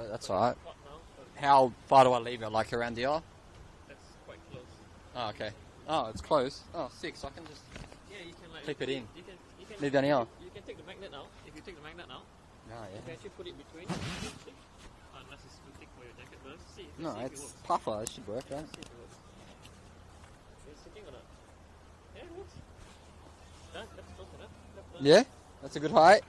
that's alright. How far do I leave it? Like around the eye? That's quite close. Oh, okay. Oh, it's close. Oh, 6. I can just Yeah, you can like clip it in. You can Leave down here. You can take the magnet out. If you take the magnet out, Oh, you can yeah. actually put it between. Unless it's too thick for your jacket, but let's see. No, See if it it's works. puffer. It should work, right? Let's see if it works. It's sitting or not? Yeah, it works. Done. That's close enough. That's done. Yeah? That's a good height.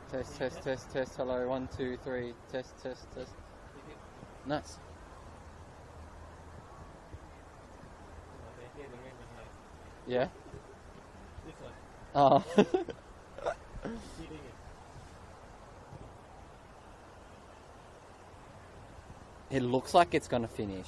Test. Hello, 1, 2, 3. Test. Nice. Yeah. This one. Oh. It looks like it's gonna finish.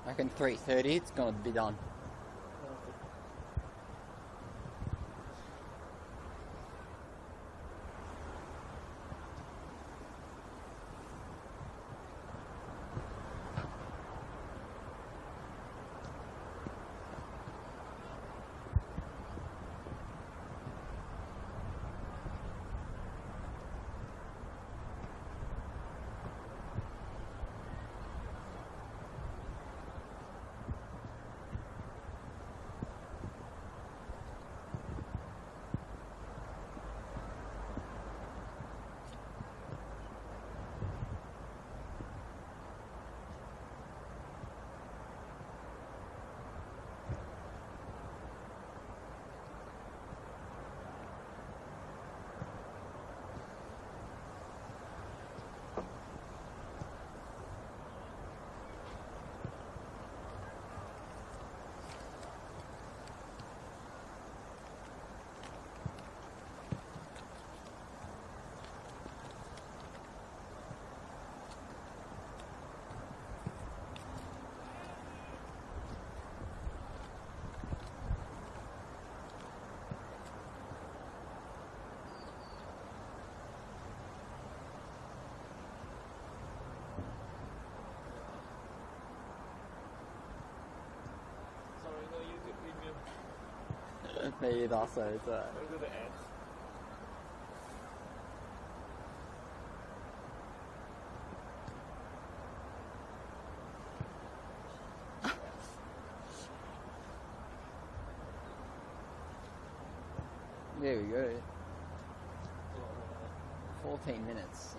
I reckon 3:30 it's gonna be done. Sorry, no YouTube Premium. Me either, so it's I'll do the ads. there we go. 14 minutes.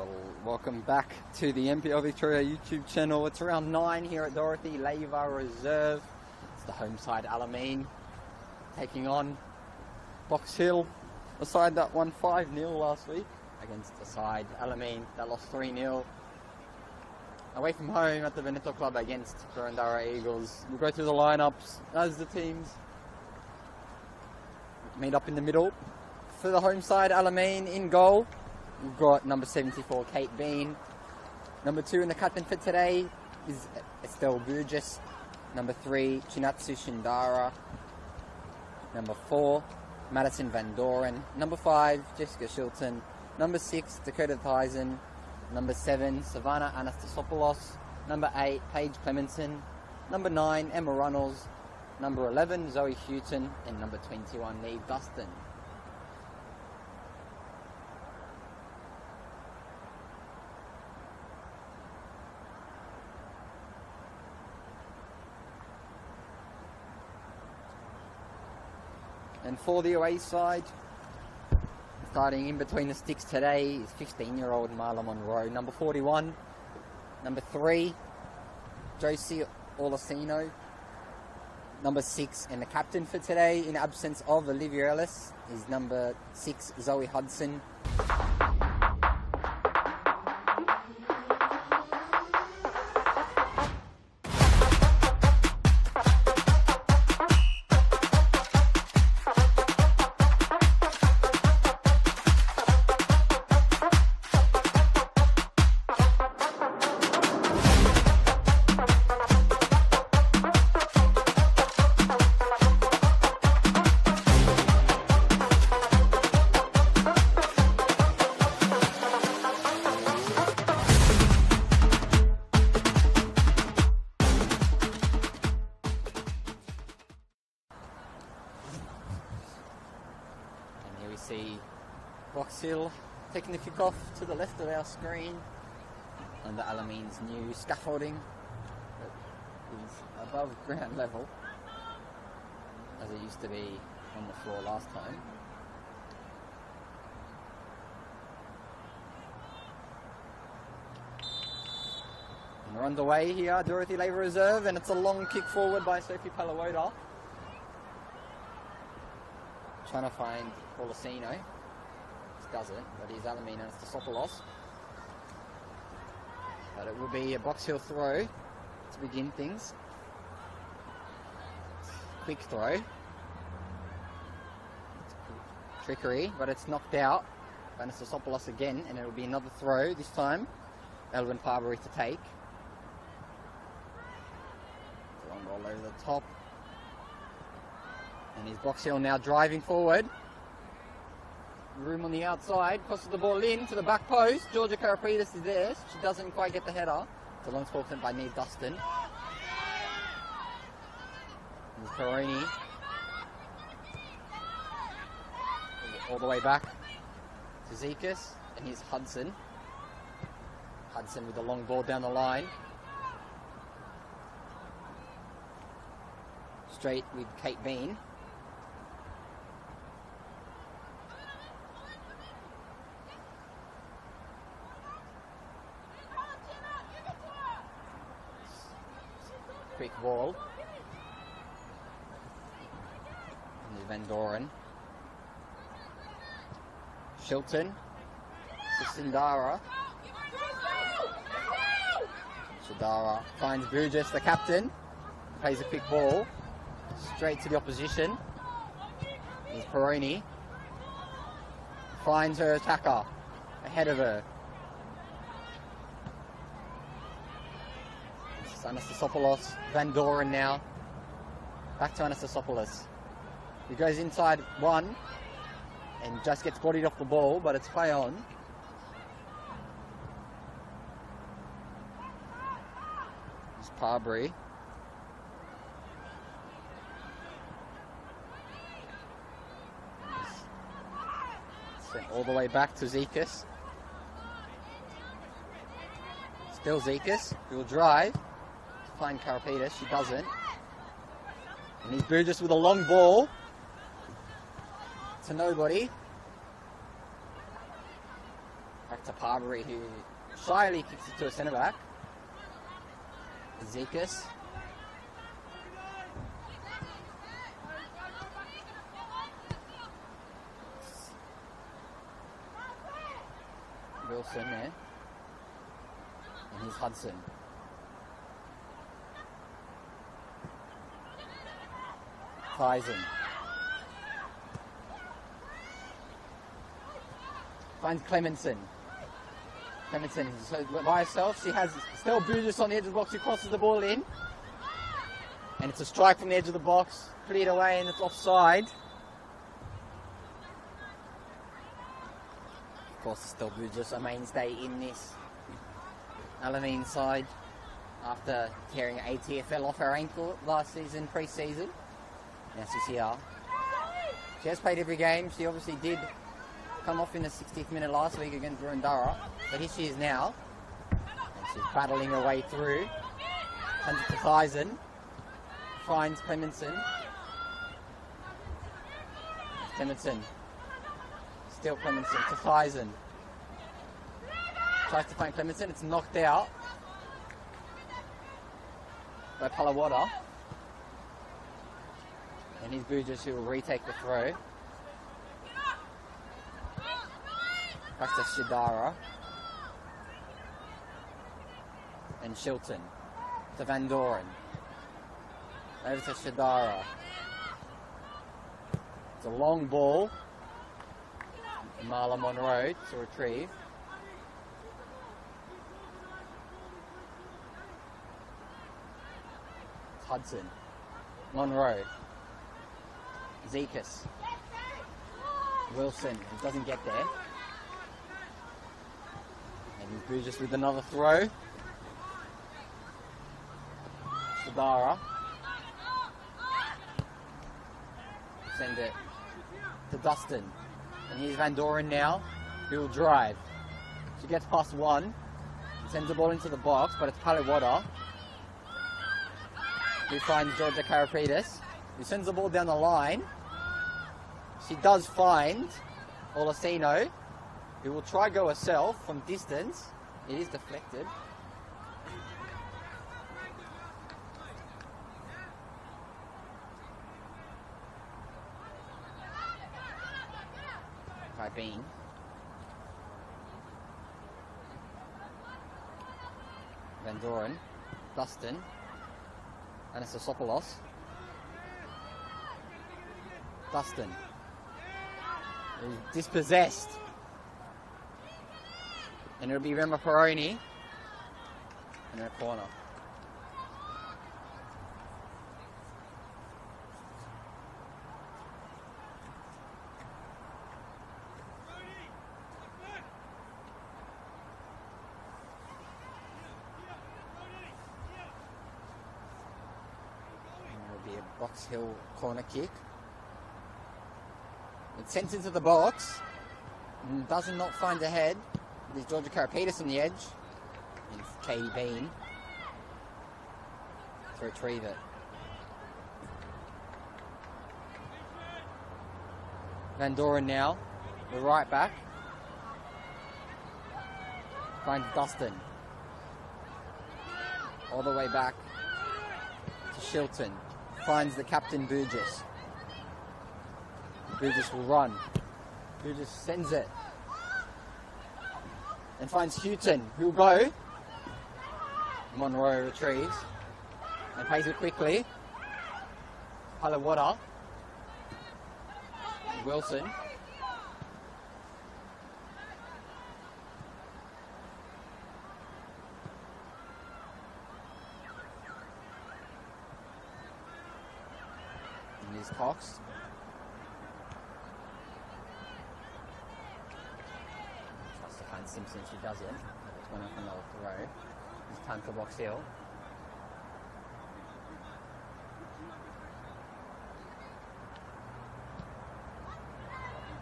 Well, welcome back to the NPL Victoria YouTube channel. It's around 9 here at Dorothy Laver Reserve. It's the home side Alamein taking on Box Hill, a side that won 5-0 last week against a side Alamein that lost 3-0. Away from home at the Veneto Club against Boroondara Eagles. We'll go through the lineups as the teams meet up in the middle. For the home side Alamein in goal, we've got number 74 Kate Bean. Number 2 in the captain for today is Estelle Burgess. Number 3 Chinatsu Shindara. Number 4 Madison Van Doren. Number 5 Jessica Shilton. Number 6 Dakota Theisen. Number 7 Savannah Anastasopoulos. Number 8 Paige Clemenson. Number 9 Emma Runnels. Number 11 Zoe Houghton. And number 21 Neve Dustin. And for the away side, starting in between the sticks today is 15-year-old Marla Monroe. Number 41, number 3, Josie Olasino. Number 6, and the captain for today, in absence of Olivia Ellis, is number 6, Zoe Hudson. See Box Hill taking the kick off to the left of our screen under Alamein's new scaffolding that is above ground level as it used to be on the floor last time. And we're underway here, Dorothy Laver Reserve, and it's a long kick forward by Sophie Palawoda. Trying to find Polisino. This does it, but he's Alamein Anastasopoulos. But it will be a Box Hill throw to begin things. Quick throw. Trickery, but it's knocked out by Anastasopoulos again, and it will be another throw, this time Elvin Parbury to take. Long roll over the top. And he's Box Hill now driving forward. Room on the outside, crosses the ball in to the back post. Georgia Karapidis is there. She doesn't quite get the header. It's a long ball sent by Neve Dustin. There's Peroni. All the way back to Zekas. And here's Hudson. Hudson with the long ball down the line. Straight with Kate Bean. Quick ball. And there's Van Doren. Shilton. To Sindara. Shidara finds Burgess, the captain. Plays a quick ball. Straight to the opposition. Here's Peroni. Finds her attacker. Ahead of her. Anastasopoulos, Van Doren now. Back to Anastasopoulos. He goes inside one and just gets bodied off the ball, but it's play on. It's Parbury. Sent all the way back to Zekas. Still Zekas, who will drive. Find Karapidis, she doesn't. And he's Burgess with a long ball to nobody. Back to Parbury, who shyly kicks it to a centre back. Zekas. Wilson there. And here's Hudson. Tyson. Finds Clemenson. Clemenson is by herself. She has still Burgess on the edge of the box. She crosses the ball in. And it's a strike from the edge of the box. Cleared away and it's offside. Of course, still Burgess, a mainstay in this Alamein side after tearing ATFL off her ankle last season, pre-season. Now she's here. She has played every game. She obviously did come off in the 60th minute last week against Burundara, but here she is now. And she's battling her way through. Hands it to Tyson. Finds Clemenson. Clemenson. Still Clemenson to Tyson. Tries to find Clemenson. It's knocked out by Palawada. And here's Burgess who will retake the throw. Back to Shidara. And Shilton. To Van Doren. Over to Shidara. It's a long ball. Marla Monroe to retrieve. It's Hudson. Monroe. Zekas. Wilson, who doesn't get there. And Burgess with another throw. Shidara. Send it to Dustin. And here's Van Doren now, who will drive. She gets past one, sends the ball into the box, but it's Palawada who finds Georgia Karapidis, who sends the ball down the line. She does find Olasino, who will try go herself from distance. It is deflected. By Bean. Van Doren. Dustin. Anastasopoulos. Dustin. He's dispossessed. And it'll be Rema Peroni in her corner. Box Hill corner kick. It's sent into the box. And does not find a head. There's Georgia Karapidis on the edge. It's Katie Bean to retrieve it. Van Doren now, the right back. Finds Dustin. All the way back to Shilton. Finds the captain Burgess. Burgess will run. Burgess sends it. And finds Houghton, who'll go. Monroe retrieves. And plays it quickly. Palawada. Wilson. Cox. Tries to find Simpson, she doesn't. It's one up another throw. It's time for Box Hill.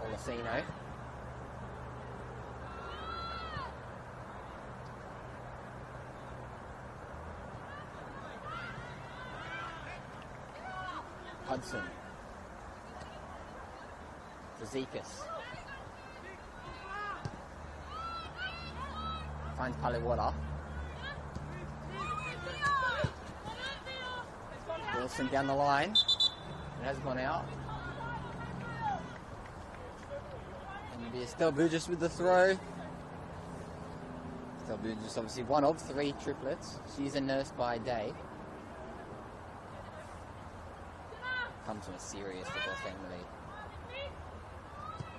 Olasino. Hudson. To Zekas. finds Paliwada. Wilson down the line. It has gone out. And Estelle Burgess with the throw. Estelle Burgess, obviously one of 3 triplets. She's a nurse by day. Comes from a serious football family.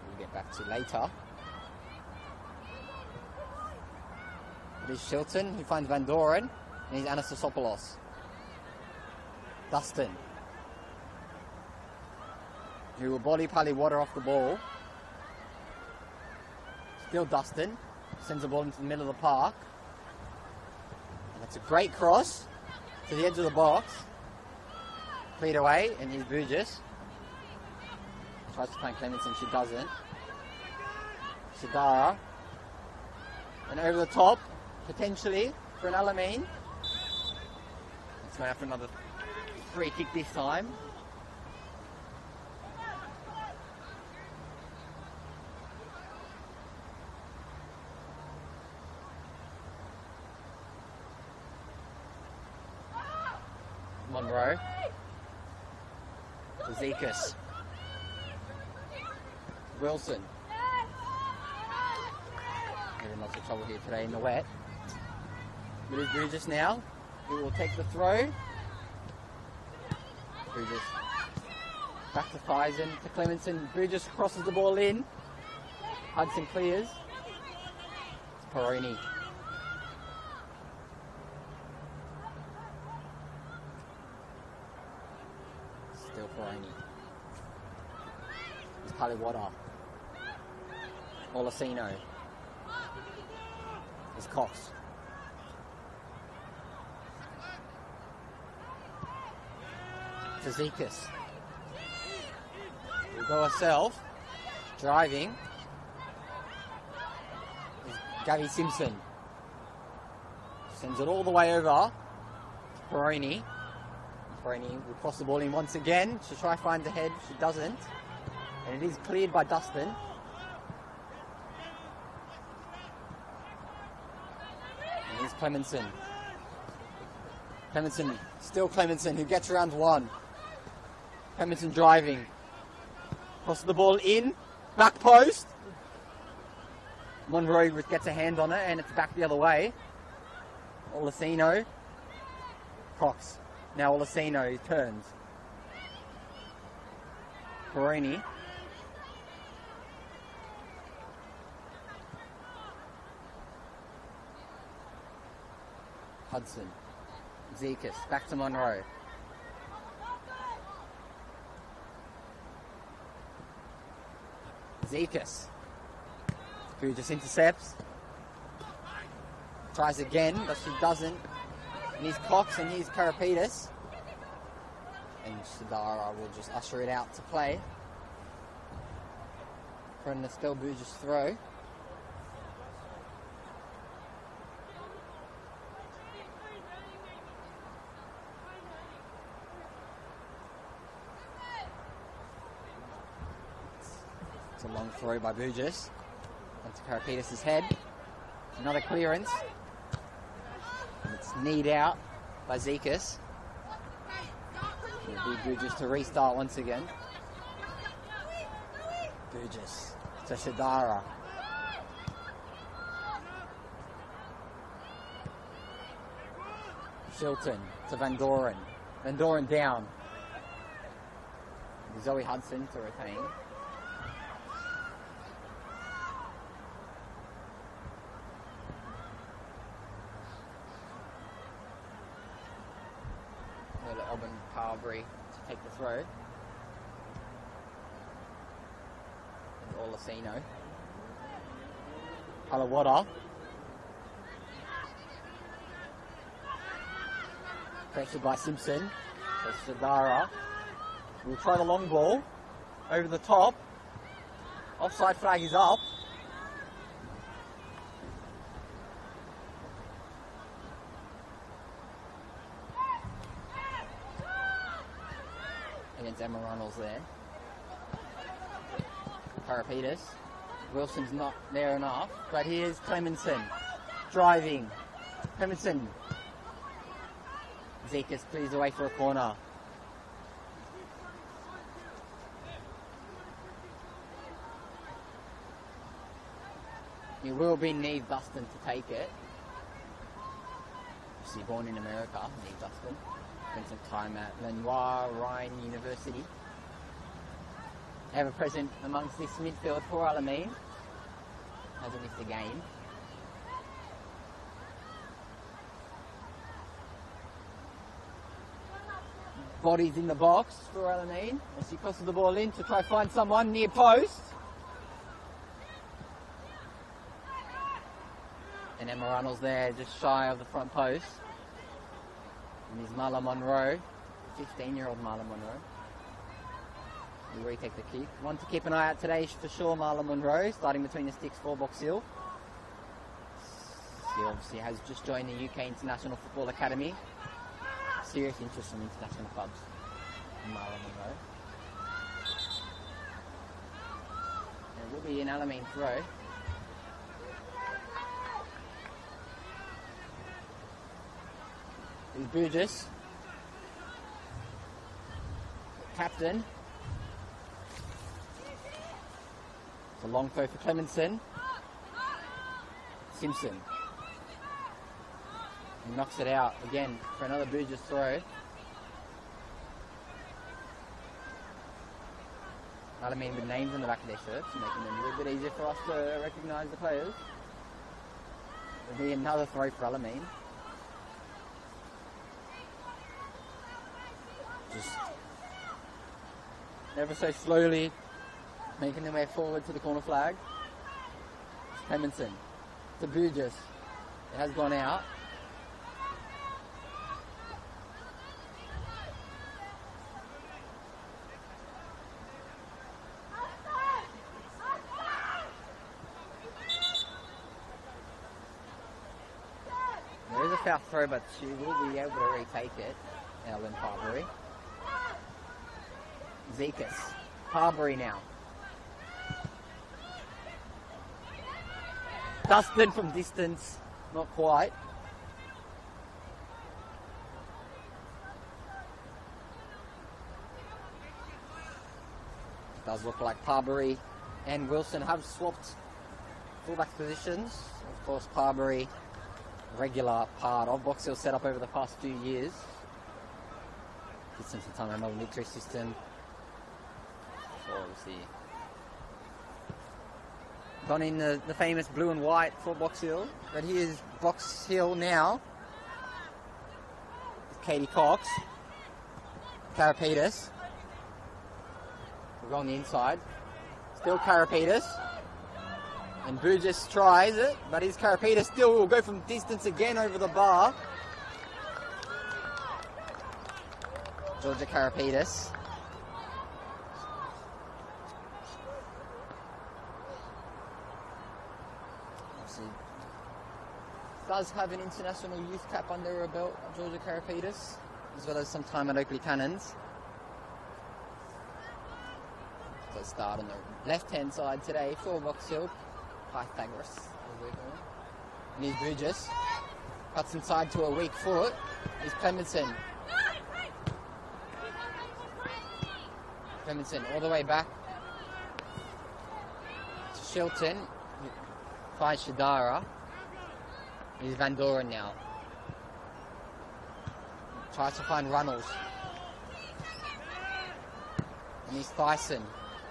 We'll get back to later. It is Shilton who finds Van Doren, and he's Anastasopoulos. Dustin, who will body Paliwada off the ball. Still Dustin, sends the ball into the middle of the park. And that's a great cross to the edge of the box. Cleared away, and here's Burgess. Tries to find Clemenson, she doesn't. Shadara. And over the top, potentially, for an Alamein. It's going after another free kick this time. Monroe. Zekas. Wilson. Having lots of trouble here today in the wet. But it's Burgess now, who will take the throw. Burgess back to Faison, to Clemenson. Burgess crosses the ball in. Hudson clears. It's Peroni. Still Peroni. It's Paliwada. Olasino. It's Cox. Zekas. We'll go herself. Driving. Is Gabby Simpson. Sends it all the way over to Peroni. Peroni will cross the ball in once again. She'll try to find the head. She doesn't. And it is cleared by Dustin. And here's Clemenson. Clemenson, still Clemenson, who gets around one. Clemenson driving. Crosses the ball in. Back post. Monroe gets a hand on it and it's back the other way. Olasino. Cox. Now Olasino turns. Peroni. Hudson. Zekas. Back to Monroe. Zekas, who just intercepts. Tries again, but she doesn't. And here's Cox and here's Karapetis. And Shadara will just usher it out to play. For an Estelle Burgess throw. A long throw by Burgess onto Karapetis' head. Another clearance. And it's kneed out by Zekas. It'll be Burgess to restart once again. Burgess to Shadara. Shilton to Van Doren. Van Doren down. Zoe Hudson to retain. Carberry to take the throw. And Olasino. Paliwada. Pressured by Simpson. There's Shadara. We'll try the long ball. Over the top. Offside flag is up. Against Emma Runnels there. Karapetis. Wilson's not there enough, but here's Clemenson. driving. Clemenson. Zekas clears away for a corner. It will be Neve Dustin to take it. Obviously born in America, Neve Dustin. Spent some time at Lenoir Rhine University. Ever present amongst this midfield for Alamein. Hasn't missed a game. Bodies in the box for Alamein as he crosses the ball in to try to find someone near post. And Emma Runnels there, just shy of the front post. And here's Marla Monroe, 15-year-old Marla Monroe. We'll retake the kick. One to keep an eye out today for sure, Marla Monroe, starting between the sticks for Box Hill. She obviously has just joined the UK International Football Academy. Serious interest from international clubs. Marla Monroe. And it will be an Alamein throw. Is Burgess, captain. It's a long throw for Clemenson. Simpson. He knocks it out again for another Burgess throw. Alamein with names on the back of their shirts, making it a little bit easier for us to recognise the players. There'll be another throw for Alamein. Just ever so slowly making their way forward to the corner flag. Clemenson to Burgess. It has gone out. There is a foul throw, but she will be able to retake it. Ellen Parbury. Zekas. Parbury now. Dustin from distance. Not quite. Does look like Parbury and Wilson have swapped fullback positions. Of course, Parbury, regular part of Box Hill setup over the past few years. Did some time in the Melbourne Victory system. So obviously gone in the famous blue and white for Box Hill. But here's Box Hill now. Katie Cox. Karapetis. We'll go on the inside. Still Karapetis. And Burgess tries it, but his Karapetis still will go from distance again over the bar. Georgia Karapetis. Obviously does have an international youth cap under her belt, Georgia Karapetis, as well as some time at Oakley Cannons. So start on the left-hand side today for Box Hill. Pythagoras, as we call him. And here's Burgess. Cuts inside to a weak foot. Here's Clemenson. Clemenson all the way back to Shilton. Finds Shadara. Here's Van Doren now. Tries to find Runnels. And here's Thyssen.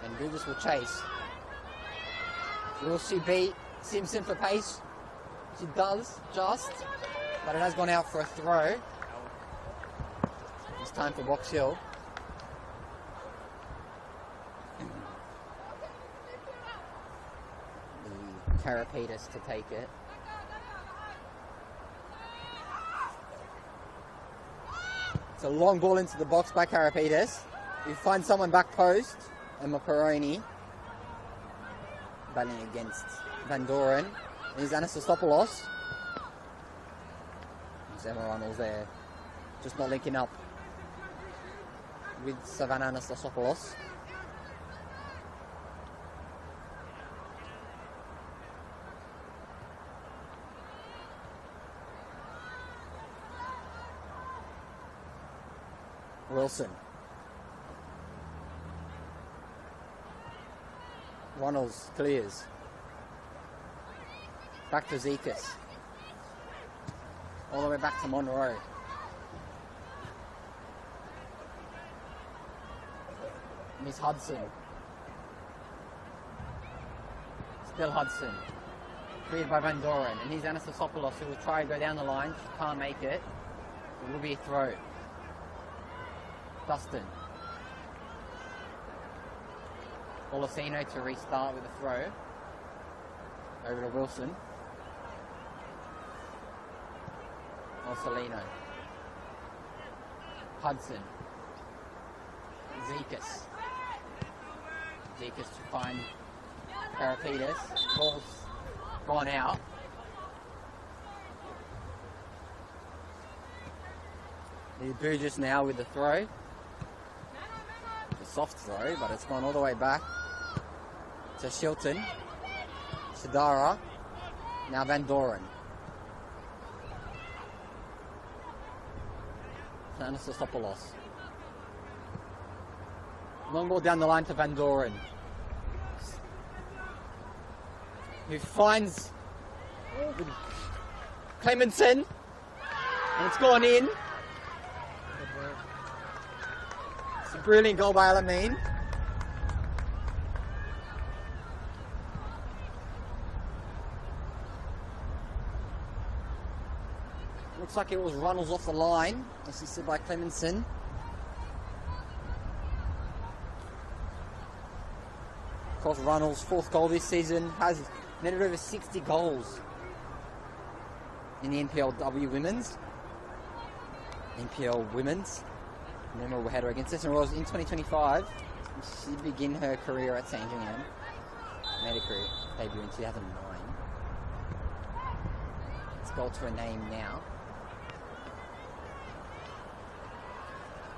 And Burgess will chase. Will she beat Simpson for pace? She does, just. But it has gone out for a throw. It's time for Box Hill. Karapetis to take it. It's a long ball into the box by Karapetis. You find someone back post. Emma Peroni. Battling against Van Doren. Here's Anastasiopoulos. There's Emma Runnels there. Just not linking up with Savannah Anastasiopoulos. Wilson. Ronalds clears. Back to Zekas. All the way back to Monroe. Miss Hudson. Still Hudson. Cleared by Van Doren. And here's Anastasopoulos, who will try and go down the line. She can't make it. It will be a throw. Dustin. Olasino to restart with a throw. Over to Wilson. Orsolino. Hudson. Zekas. Zekas to find Karapitas. Ball's gone out. There's Burgess now with the throw. It's a soft throw, but it's gone all the way back to Shilton. Shadara. Now Van Doren. Anastasopoulos. Long ball down the line to Van Doren, who finds Clemenson, and it's gone in. It's a brilliant goal by Alamein. Looks like it was Runnels off the line, assisted by Clemenson. Of course, Runnels' fourth goal this season, has netted over 60 goals in the NPLW Women's. NPL Women's. Memorable header against us, and was in 2025. She began her career at St. Julian. Made a career debut in 2009. It's goal to a name now.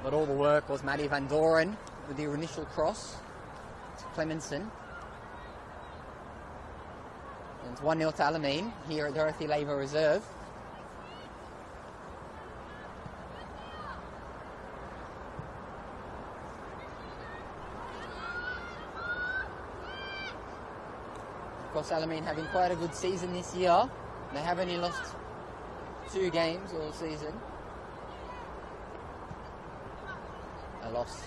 But all the work was Maddie Van Doren with the initial cross to Clemenson. And it's 1-0 to Alamein here at Dorothy Labour Reserve. Of course, Alamein having quite a good season this year. They have only lost 2 games all season. They lost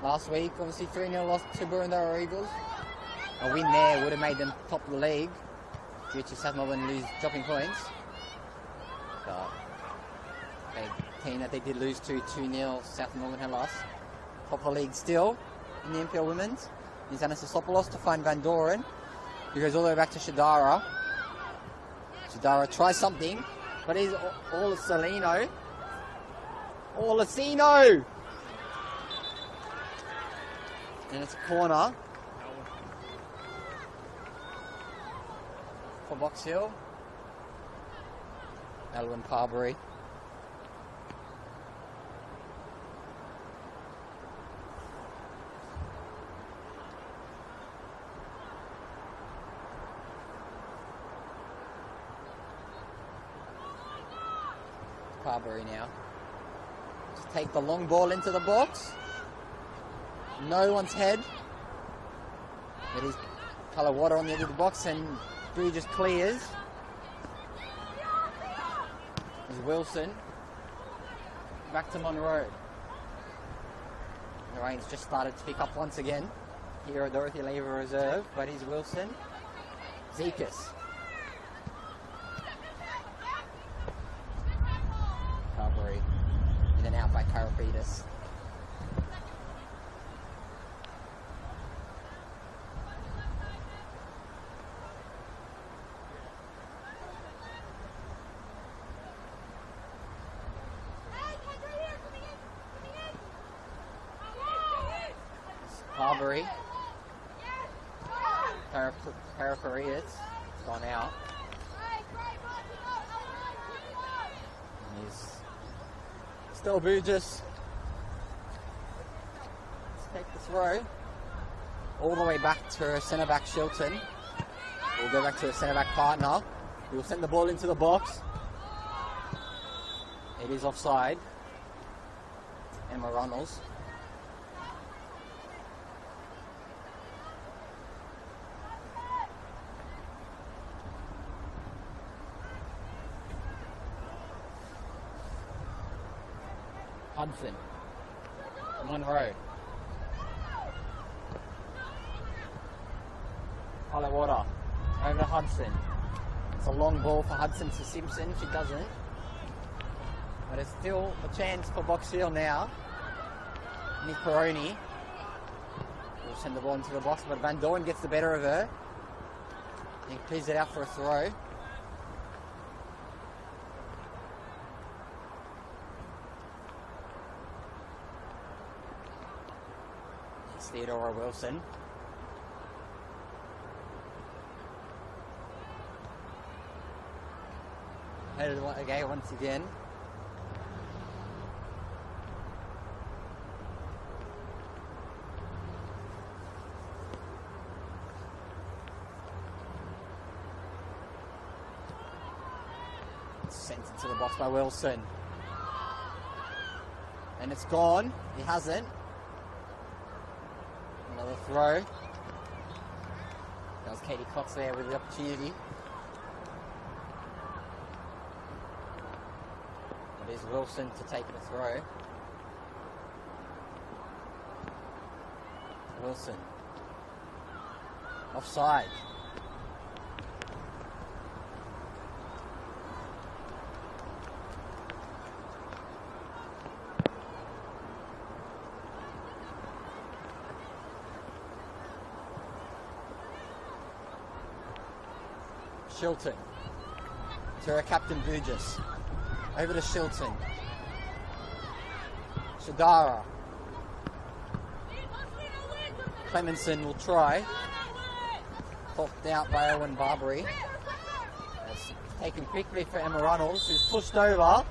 last week, obviously 3-0 lost to Burundara Eagles. A win there would have made them top of the league due to South Melbourne dropping points. But a team that they did lose to 2-0, South Melbourne had lost. Top of the league still in the NPL Women's. Is Anastasopoulos to find Van Doren, who goes all the way back to Shadara. Shadara tries something, but he's Olasino. Olasino! And it's a corner for Box Hill. Elwyn Carberry. Carberry now. Just take the long ball into the box. No one's head. It is colour water on the edge of the box, and Bree just clears. There's Wilson. Back to Monroe. The rain's just started to pick up once again here at Dorothy Labour Reserve, but here's Wilson. Zekas. Carberry. In and out by Karapitas. Carberry. Karapitas. It's gone out. And he's still Burgess. Let's take the throw. All the way back to her centre back Shilton. We'll go back to her centre back partner. We'll send the ball into the box. It is offside. Emma Runnels. Hudson. Monroe. Water. Over to Hudson. It's a long ball for Hudson to Simpson. She doesn't. But it's still a chance for Box Hill now. Nick Peroni will send the ball into the box, but Van Dorn gets the better of her. He clears it out for a throw. It's Theodora Wilson. Headed again once again. Sent into the box by Wilson. And it's gone. He hasn't. Another throw. That was Katie Cox there with the opportunity. It is Wilson to take the throw. Wilson. Offside. Shilton. To her captain Burgess. Over to Shilton. Shadara. Clemenson will try. Popped out by Owen Barbary. It's taken quickly for Emma Runnels, who's pushed over.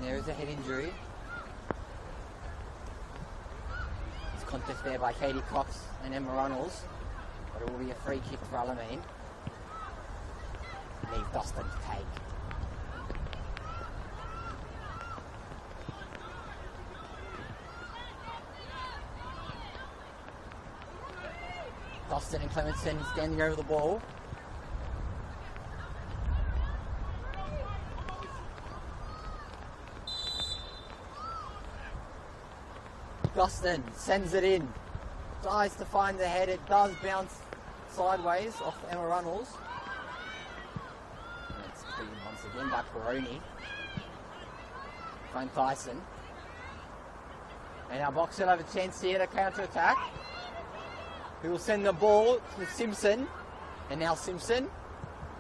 There is a head injury. It's contest there by Katie Cox and Emma Runnels. But it will be a free kick for Alamein. Leave Dustin to take. Dustin and Clemenson standing over the ball. Dustin sends it in. Tries to find the head. It does bounce sideways off Emma Runnels. And it's cleared once again by Peroni. Frank Tyson. And our Box Hill have a chance here to counter-attack. Who will send the ball to Simpson. And now Simpson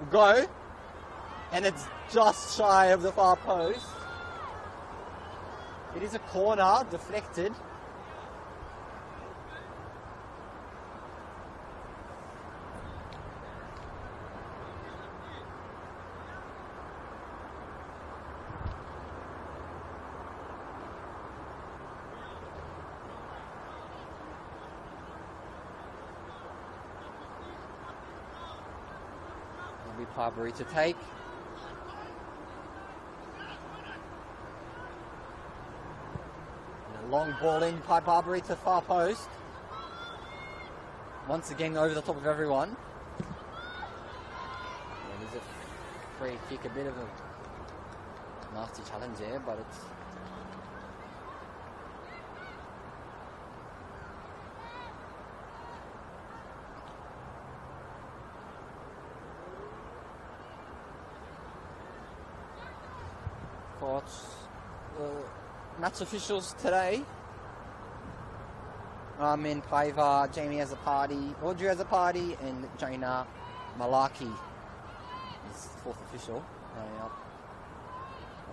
will go. And it's just shy of the far post. It is a corner, deflected. Barbary to take. And a long ball in by Barbary to far post. Once again over the top of everyone. Yeah, there's a free kick, a bit of a nasty challenge there, but it's match officials today. In favour, Jamie has a party, Audrey has a party, and Jonah Malaki is the fourth official.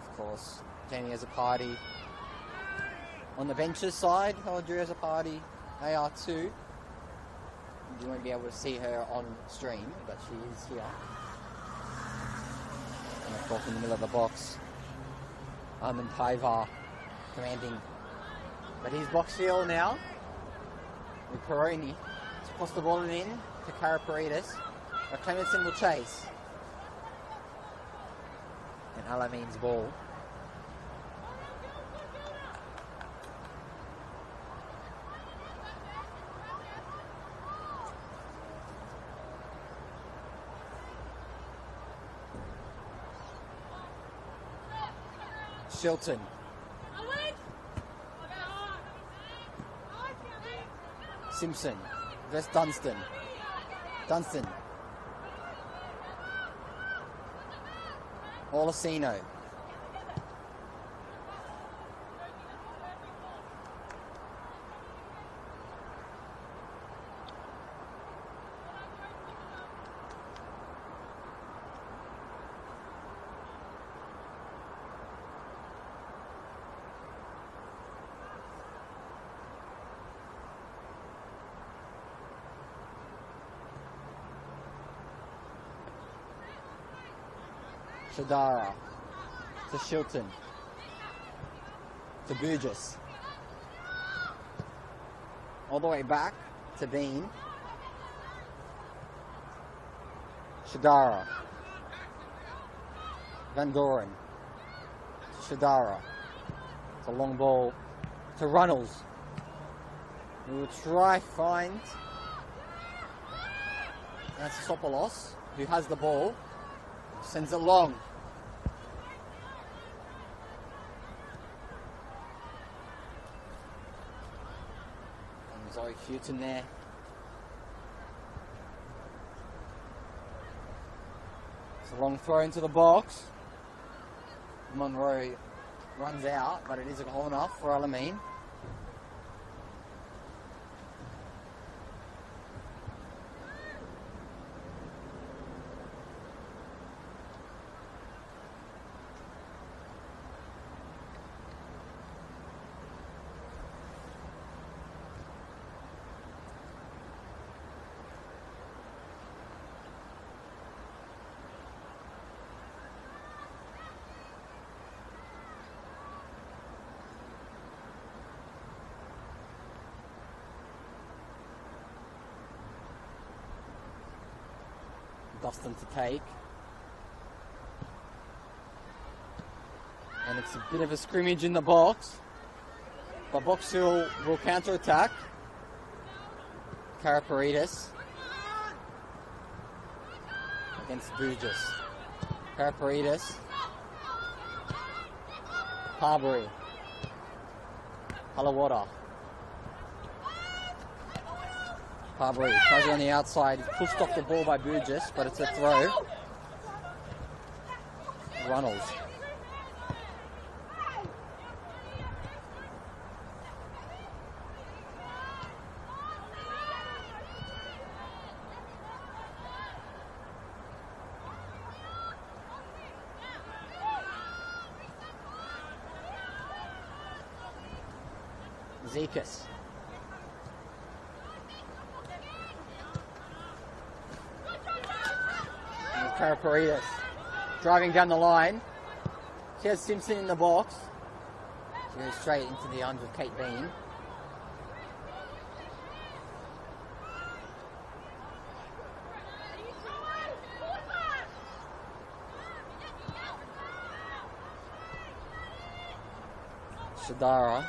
Of course, Jamie has a party. On the benches side, Audrey has a party. AR2. You won't be able to see her on stream, but she is here. And of course, in the middle of the box, in Paiva commanding. But he's Box Hill now with Peroni to cross the ball in to Karaparides. But Clemenson will chase. And Alamein's ball. Shilton. Simpson versus Dunstan. Dunstan. Olasino. Shadara to Shilton to Burgess, all the way back to Bean. Shadara, Van Doren to Shadara. It's a long ball to Runnels, who will try find Sopoulos, who has the ball, sends it long. And Zoe Houghton there. It's a long throw into the box. Monroe runs out, but it is a corner for Alamein. Dustin to take, and it's a bit of a scrimmage in the box, but Box Hill will counter attack. Karaparidis against Burgess. Karaparidis, Parbury, Halawada. Parbury tries it on the outside, pushed off the ball by Burgess, but it's a throw. Runnels. Zekas. Karaparidis driving down the line. She has Simpson in the box. She goes straight into the arms of Kate Bean. Shadara.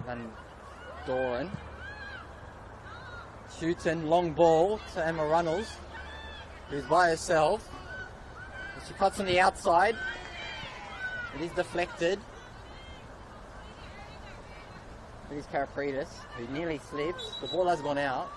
Van Doren. Houghton, long ball to Emma Runnels, who's by herself. She cuts on the outside. It is deflected. It is Karaparidis, who nearly slips. The ball has gone out.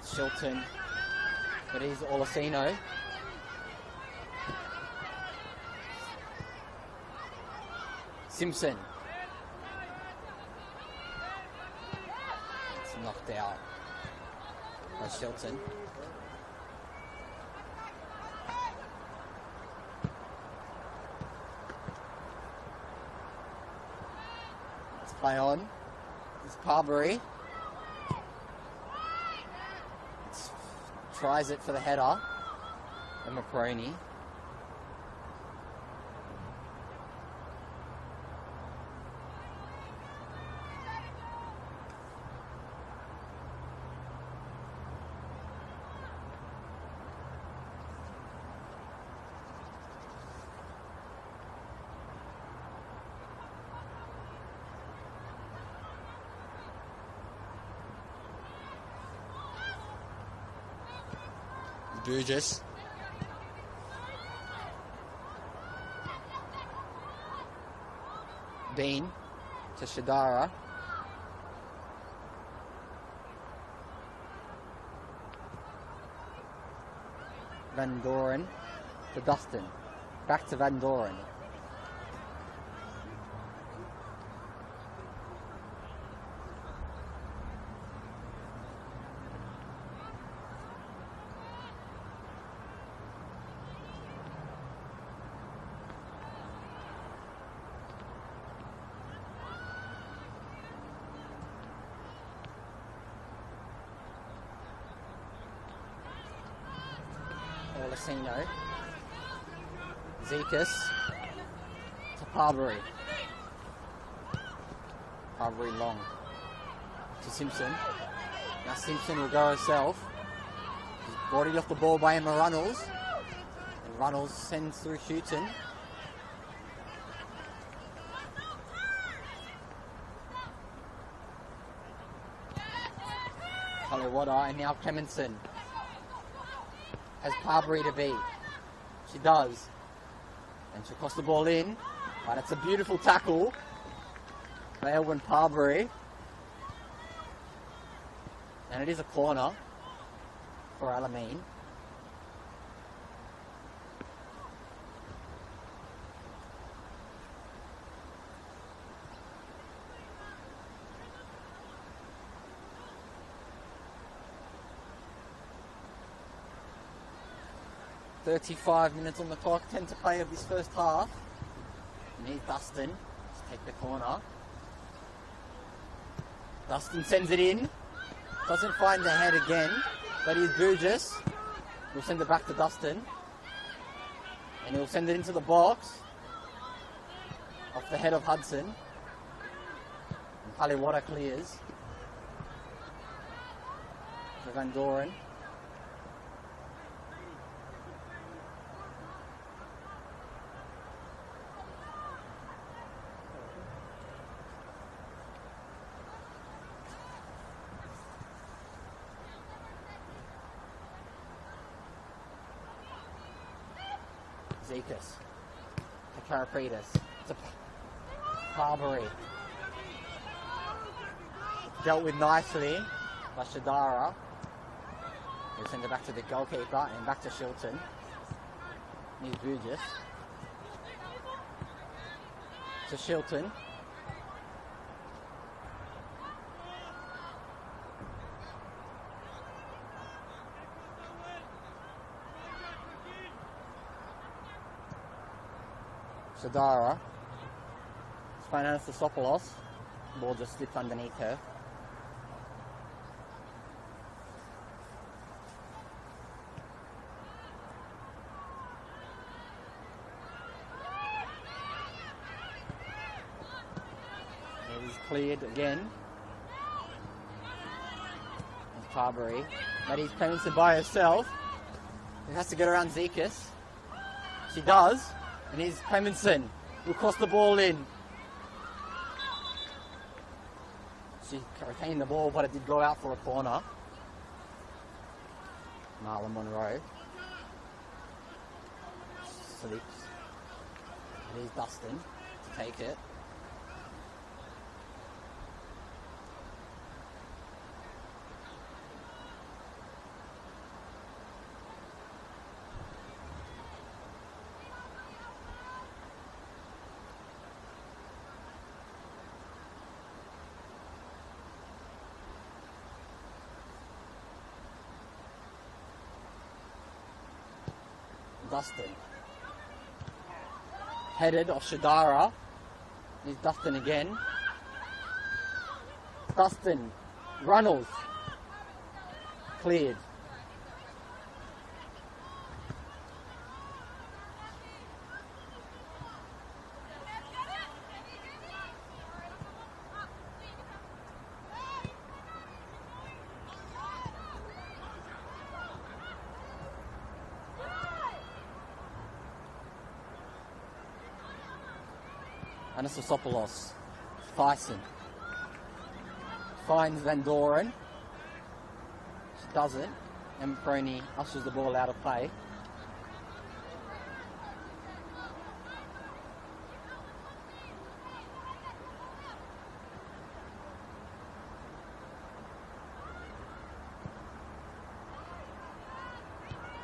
Shilton, but he's Olasino. Simpson. It's knocked out by Shilton. Let's play on. It's Parbury. Tries it for the header. And Macaroni. Burgess. Bean to Shadara. Van Doren to Dustin. Back to Van Doren. Olasino. Zekas to Parbury. Parbury long to Simpson. Now Simpson will go herself. She's bodied off the ball by Emma Runnels. And Runnels sends through Houghton. Kalewada and now Clemenson has Parbury to beat. She does. And she'll cross the ball in. But it's a beautiful tackle by Elwyn Parbury. And it is a corner for Alamein. .35 minutes on the clock, 10 to play of this first half. And here's Dustin to take the corner. Dustin sends it in. Doesn't find the head again, but here's Burgess. We'll send it back to Dustin. And he'll send it into the box. Off the head of Hudson. And Kalewada clears. To Van Doren. Zekas to Karapritis to Parbury. Dealt with nicely by Shadara. He'll send it back to the goalkeeper and back to Shilton. Here's Burgess to Shilton. Shadara. Spinatus Sopoulos. Ball just slipped underneath her. It is cleared again. There's Parbury. But he's Clemenson by herself. He has to get around Zekas. She does. And here's Clemenson, will cross the ball in. She retained the ball, but it did go out for a corner. Marla Monroe. Slips. And here's Dustin to take it. Dustin. Headed off Shadara. Here's Dustin again. Dustin. Runnels. Cleared. Anastasopoulos. Thyssen. Finds Van Doren. She doesn't. And Peroni ushers the ball out of play.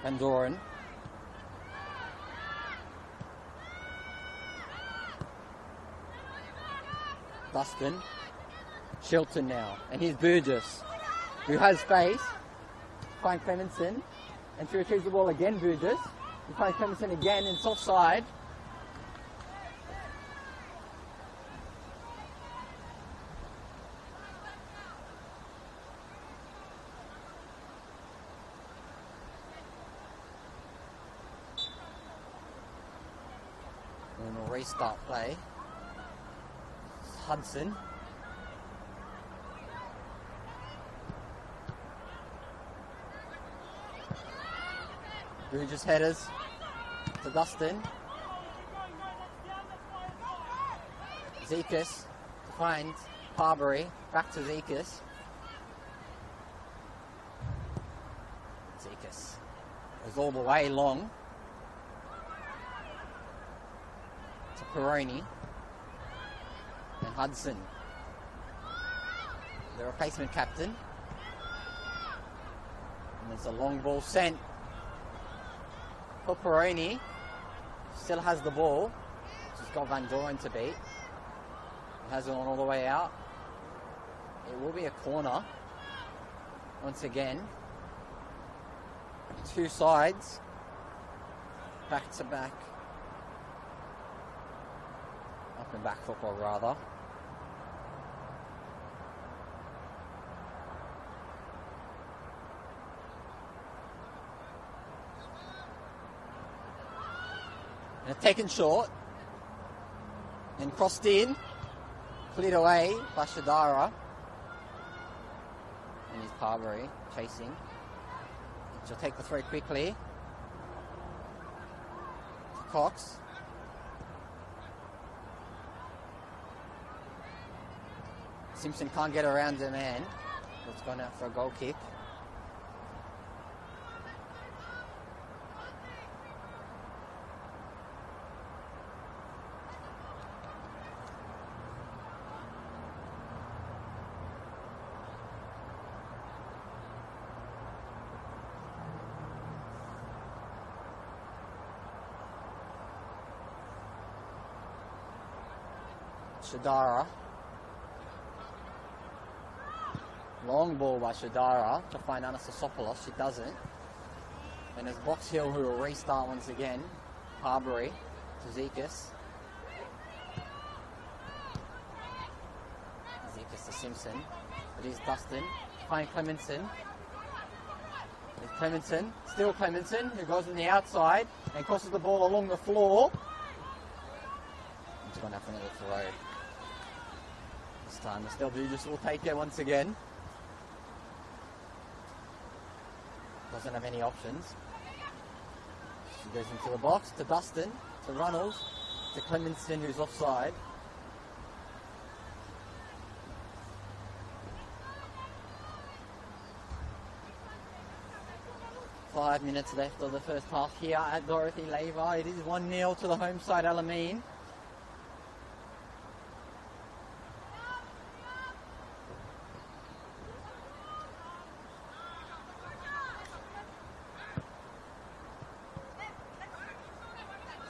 Van Doren. Dustin. Shilton now. And here's Burgess, who has space. Finds Clemenson. And she retrieves the ball again, Burgess. He finds Clemenson again in soft side. And we'll restart play. Hudson. Burgess headers to Dustin. Zekas to find Parbury. Back to Zekas. Zekas goes all the way long to Peroni and Hudson, the replacement captain. And there's a long ball sent. Peroni still has the ball. She's got Van Doren to beat. Has it on all the way out. It will be a corner. Once again. Two sides. Back to back. Up and back football rather. Taken short and crossed in, cleared away by Shadara, and here's Parbury chasing. She'll take the throw quickly to Cox. Simpson can't get around the man. It's gone out for a goal kick. Shadara. Long ball by Shadara to find Anastasopoulos. She doesn't. And it's Box Hill who will restart once again. Parbury to Zekas. Zekas to Simpson. It is Dustin. Find Clemenson. It's Clemenson. Still Clemenson, who goes on the outside and crosses the ball along the floor. It's going to have another throw. This time the Still Burgess will take it once again. Doesn't have any options. She goes into the box to Dustin, to Runnels, to Clemenson, who's offside. Five minutes left of the first half here at Dorothy Laver. It is 1-0 to the home side, Alamein.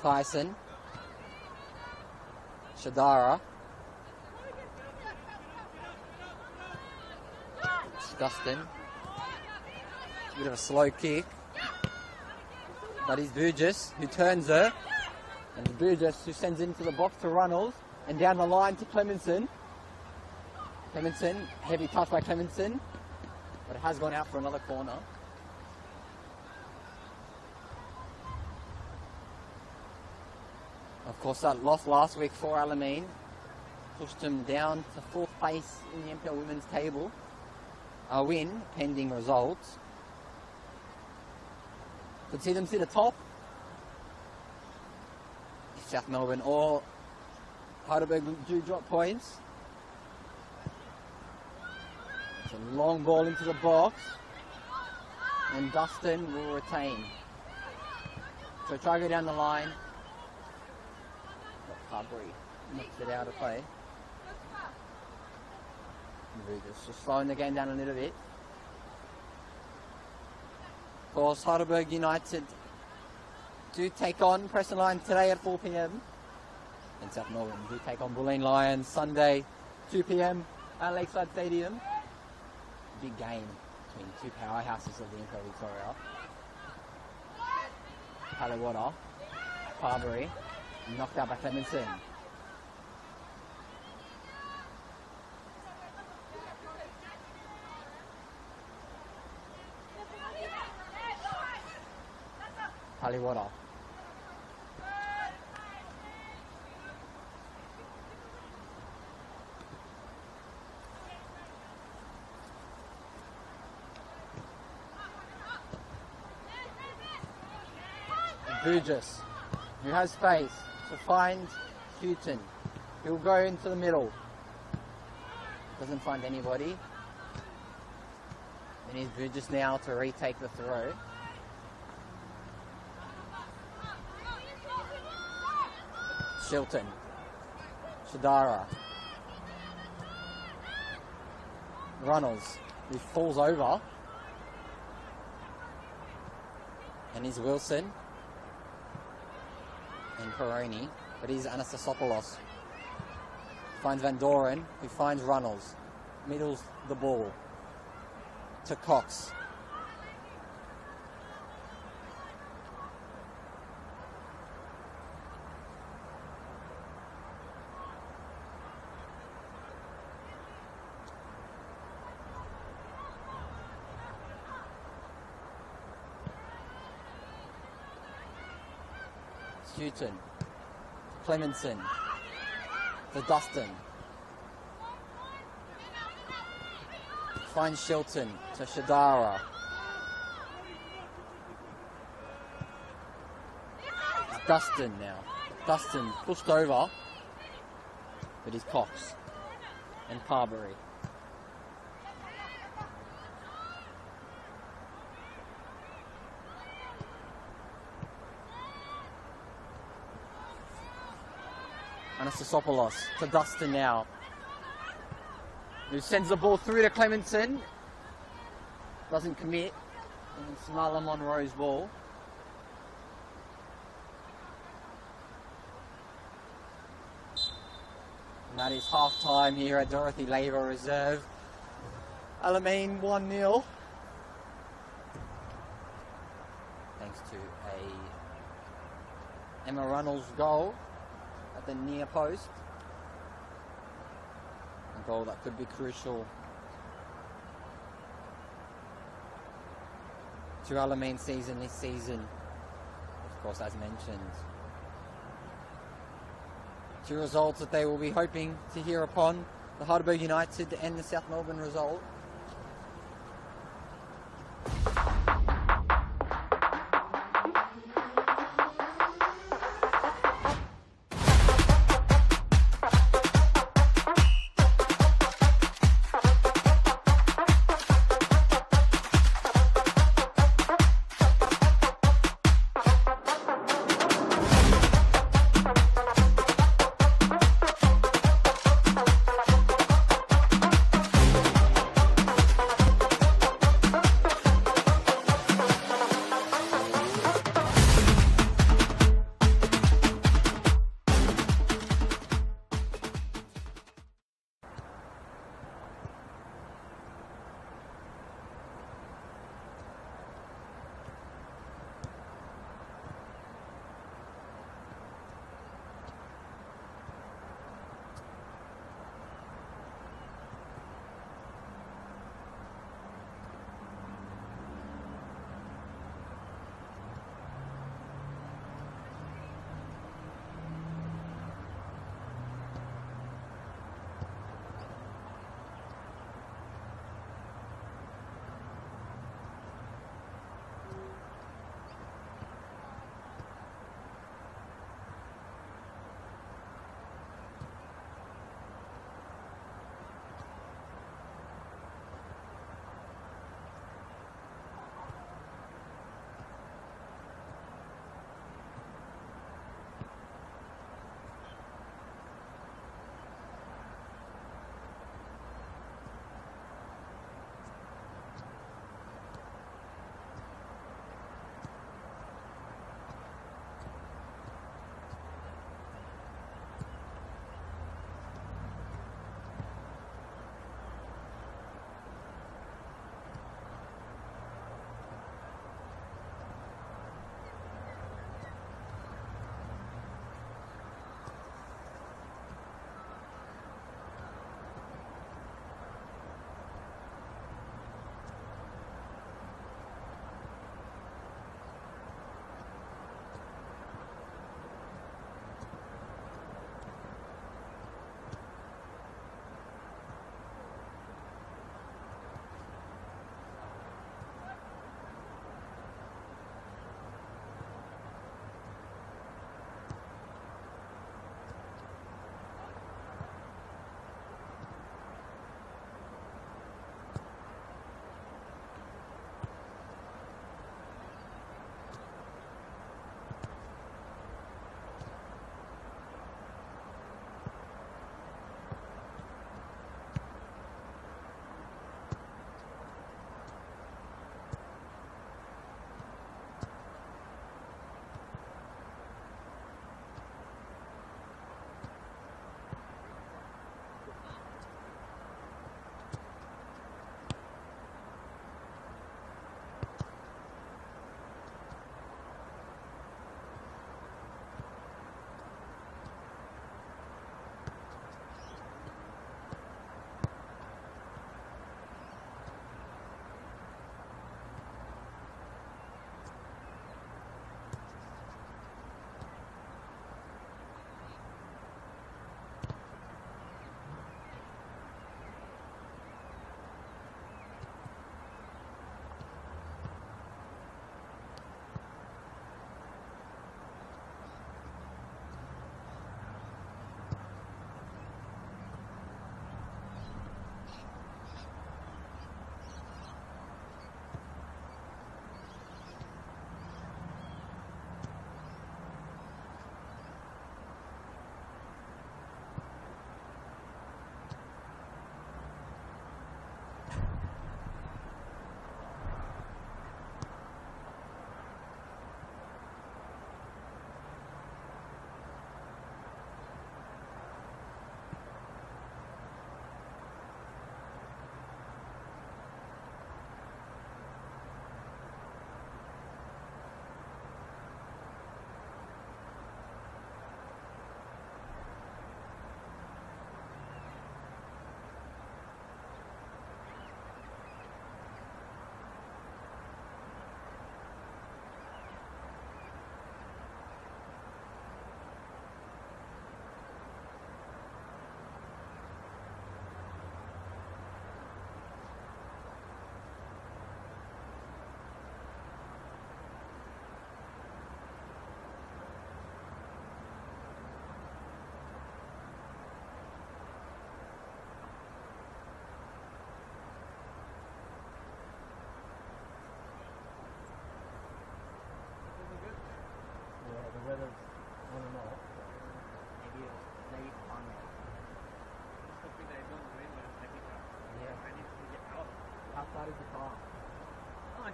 Thyssen, Shadara, Dustin, a bit of a slow kick, but it's Burgess who turns her, and it's Burgess who sends it into the box to Runnels, and down the line to Clemenson. Clemenson, heavy touch by Clemenson, but it has gone out for another corner. Of course, that loss last week for Alamein pushed them down to 4th place in the NPL Women's table. A win, pending results. Could see them sit atop if South Melbourne or Heidelberg do drop points. It's a long ball into the box, and Dustin will retain. So try to go down the line. Carberry knocks it out of play. Just slowing the game down a little bit. Of course, Heidelberg United do take on Preston Lions today at 4 p.m. And South Melbourne do take on Bulleen Lions Sunday 2 p.m. at Lakeside Stadium. Big game between two powerhouses of the NPL Victoria. Paliwada, Carberry, knocked out by Clemenson. Paliwada. Burgess, who has space to find Houghton. He'll go into the middle. Doesn't find anybody. And he's Burgess now to retake the throw. Shilton. Shadara. Runnels. He falls over. And he's Wilson. And Peroni. But he's Anastasopoulos. Finds Van Doren, who finds Runnels. Middles the ball to Cox. Houghton, Clemenson, to Dustin, finds Shilton to Shadara. It's Dustin now. Dustin pushed over, but he's Cox and Carberry. Anastasopoulos to Dustin now, who sends the ball through to Clemenson. Doesn't commit. And it's Marla Monroe's ball. And that is half time here at Dorothy Labour Reserve. Alamein 1-0. Thanks to a Emma Runnels goal at the near post. A goal that could be crucial to Alamein's season this season. Of course, as mentioned, two results that they will be hoping to hear upon: the Heidelberg United and the South Melbourne result.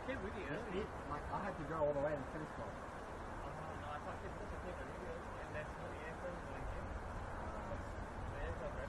keep with you. Like, I had to go all the way to the finish line. No, I can't keep with the video. And that's not the answer. Like, the answer is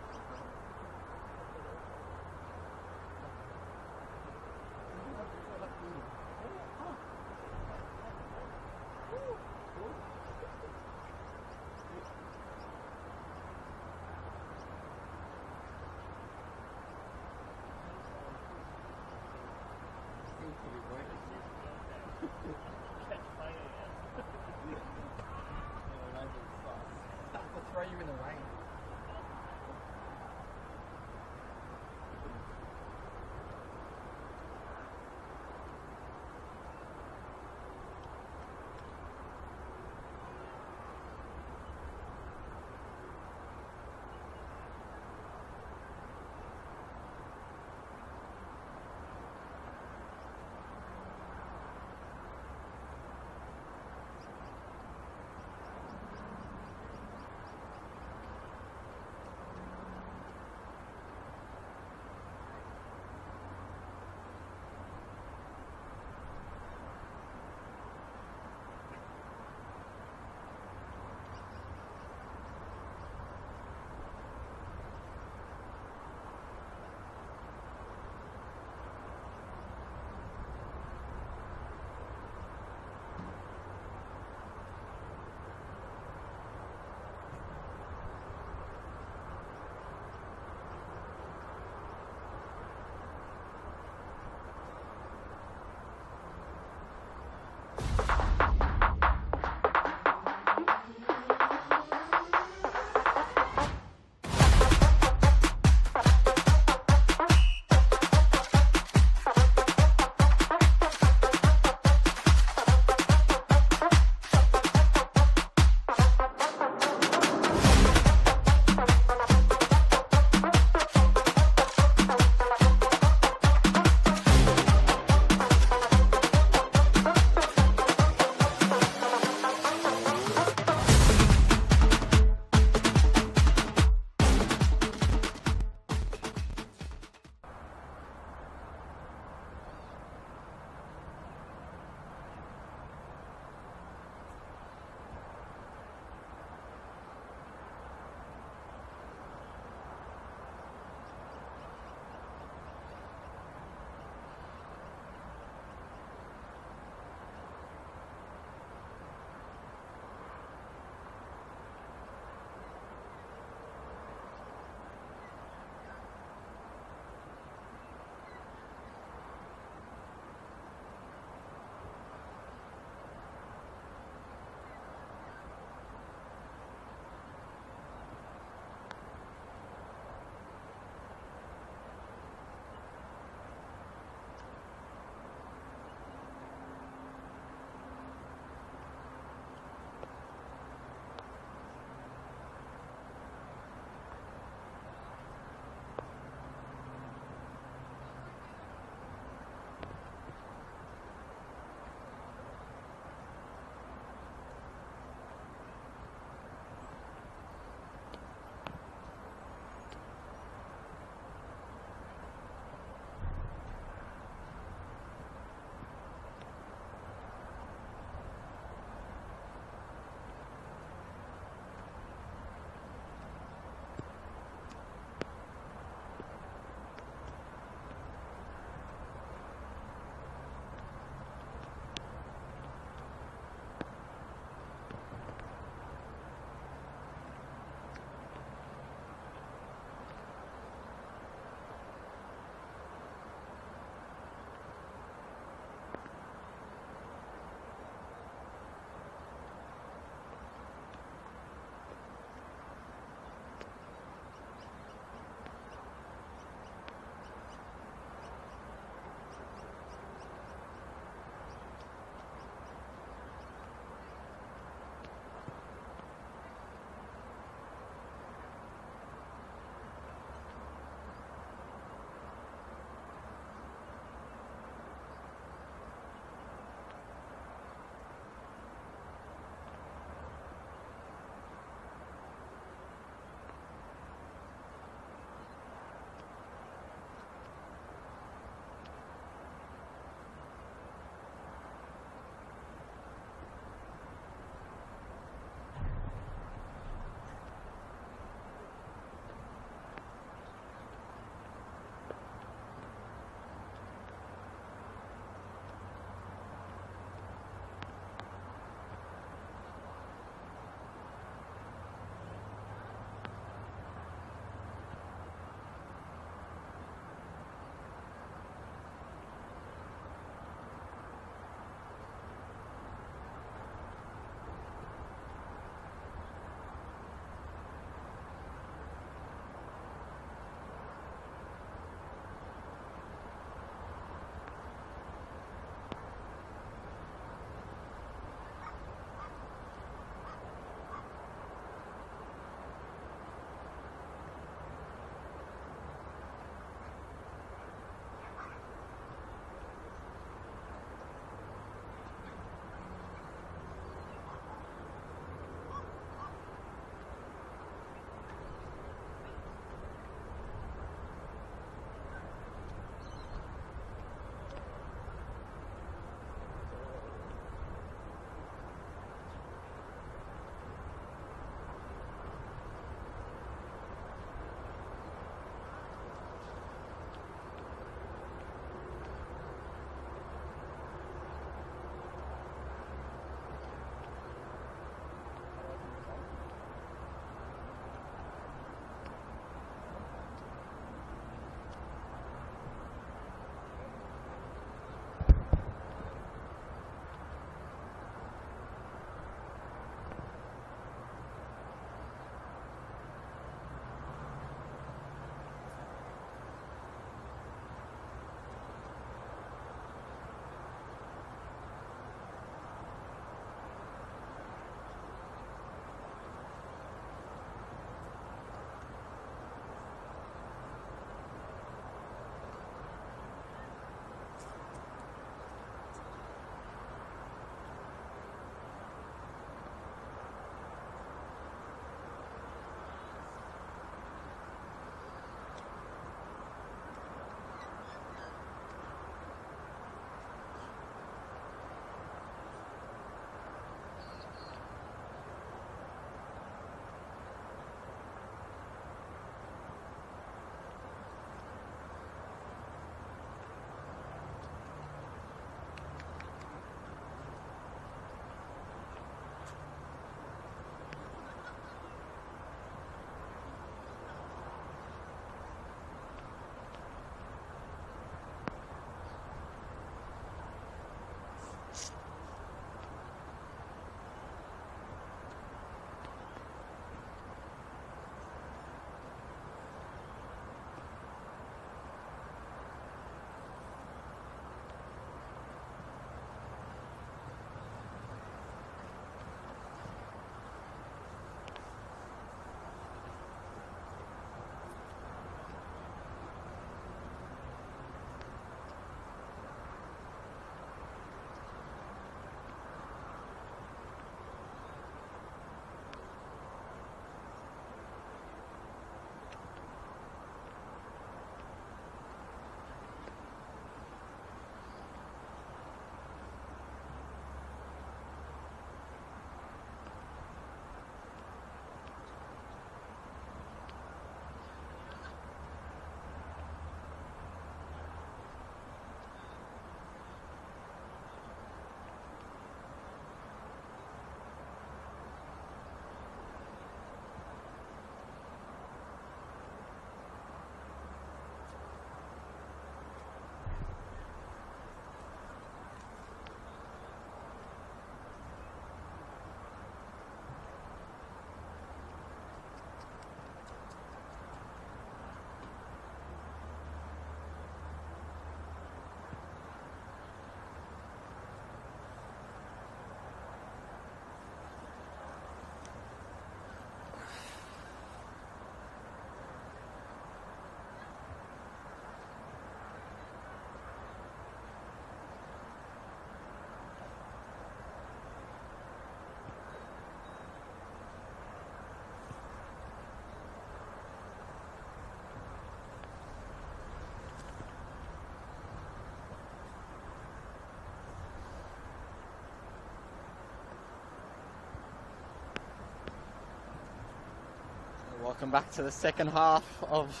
Welcome back to the second half of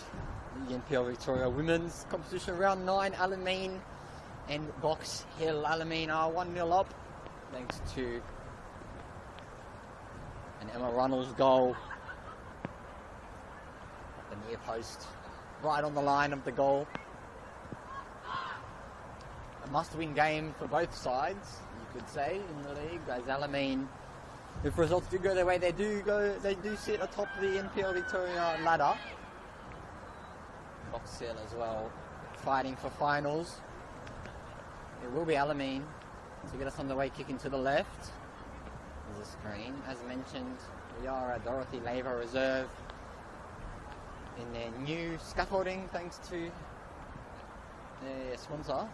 the NPL Victoria Women's Competition Round 9. Alamein and Box Hill. Alamein are 1-0 up thanks to an Emma Runnels goal at the near post, right on the line of the goal. A must-win game for both sides, you could say, in the league, as Alamein, if results do go their way, they do sit atop the NPL Victoria ladder. Box Hill as well, fighting for finals. It will be Alamein to get us on the way, kicking to the left. There's a screen. As mentioned, we are at Dorothy Laver Reserve in their new scaffolding, thanks to their sponsor.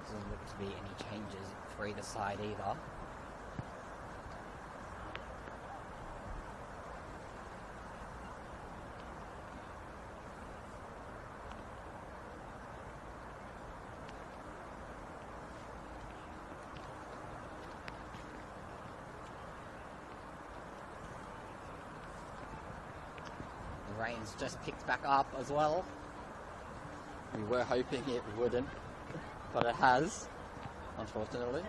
Doesn't look to be any changes for either side either. The rain's just picked back up as well. We were hoping it wouldn't, but it has, unfortunately.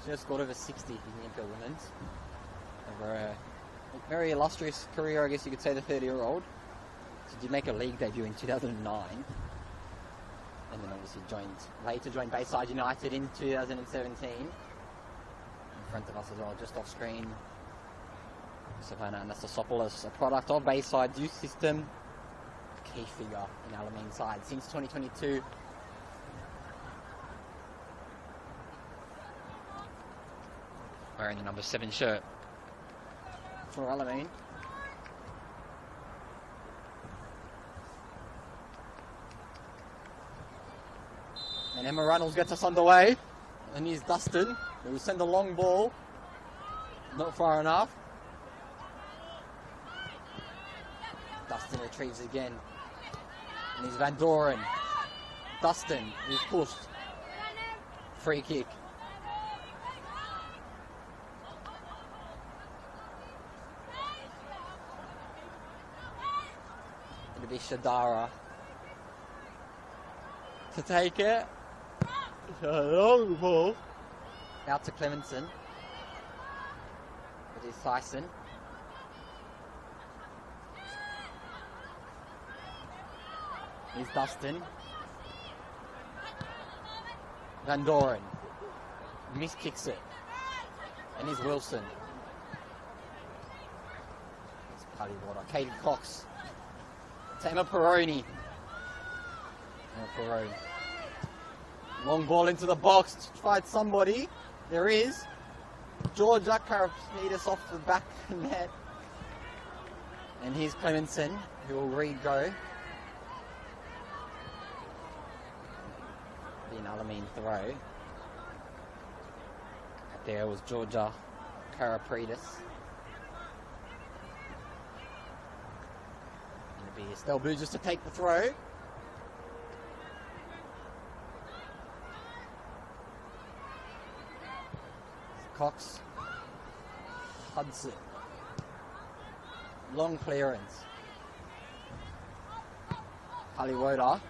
Just scored over 60 in the NPL Women's. Over a very illustrious career, I guess you could say, the 30-year-old. She did make a league debut in 2009. And then obviously later joined Bayside United in 2017. In front of us as well, just off screen, Savannah Anastasopoulos, a product of Bayside's youth system. A key figure in Alamein's side since 2022. Wearing the number 7 shirt for Alamein. And Emma Runnels gets us underway. And here's Dustin, who will send a long ball. Not far enough. Dustin retrieves again. And here's Van Doren. Dustin, he's pushed. Free kick. It'll be Shadara to take it. It's a long ball. Out to Clemenson. It is Tyson. Here's Dustin. Van Doren. Miss kicks it. And here's Wilson. It's Putty Water. Katie Cox. Emma Peroni. Emma Peroni. Long ball into the box to find somebody. There is. Georgia Karapides off the back net. And here's Clemenson, who will re-go. Be an Alamein throw. There was Georgia Karapides. Be Estelle Burgess to take the throw. Cox. Hudson. Long clearance. Haliwoda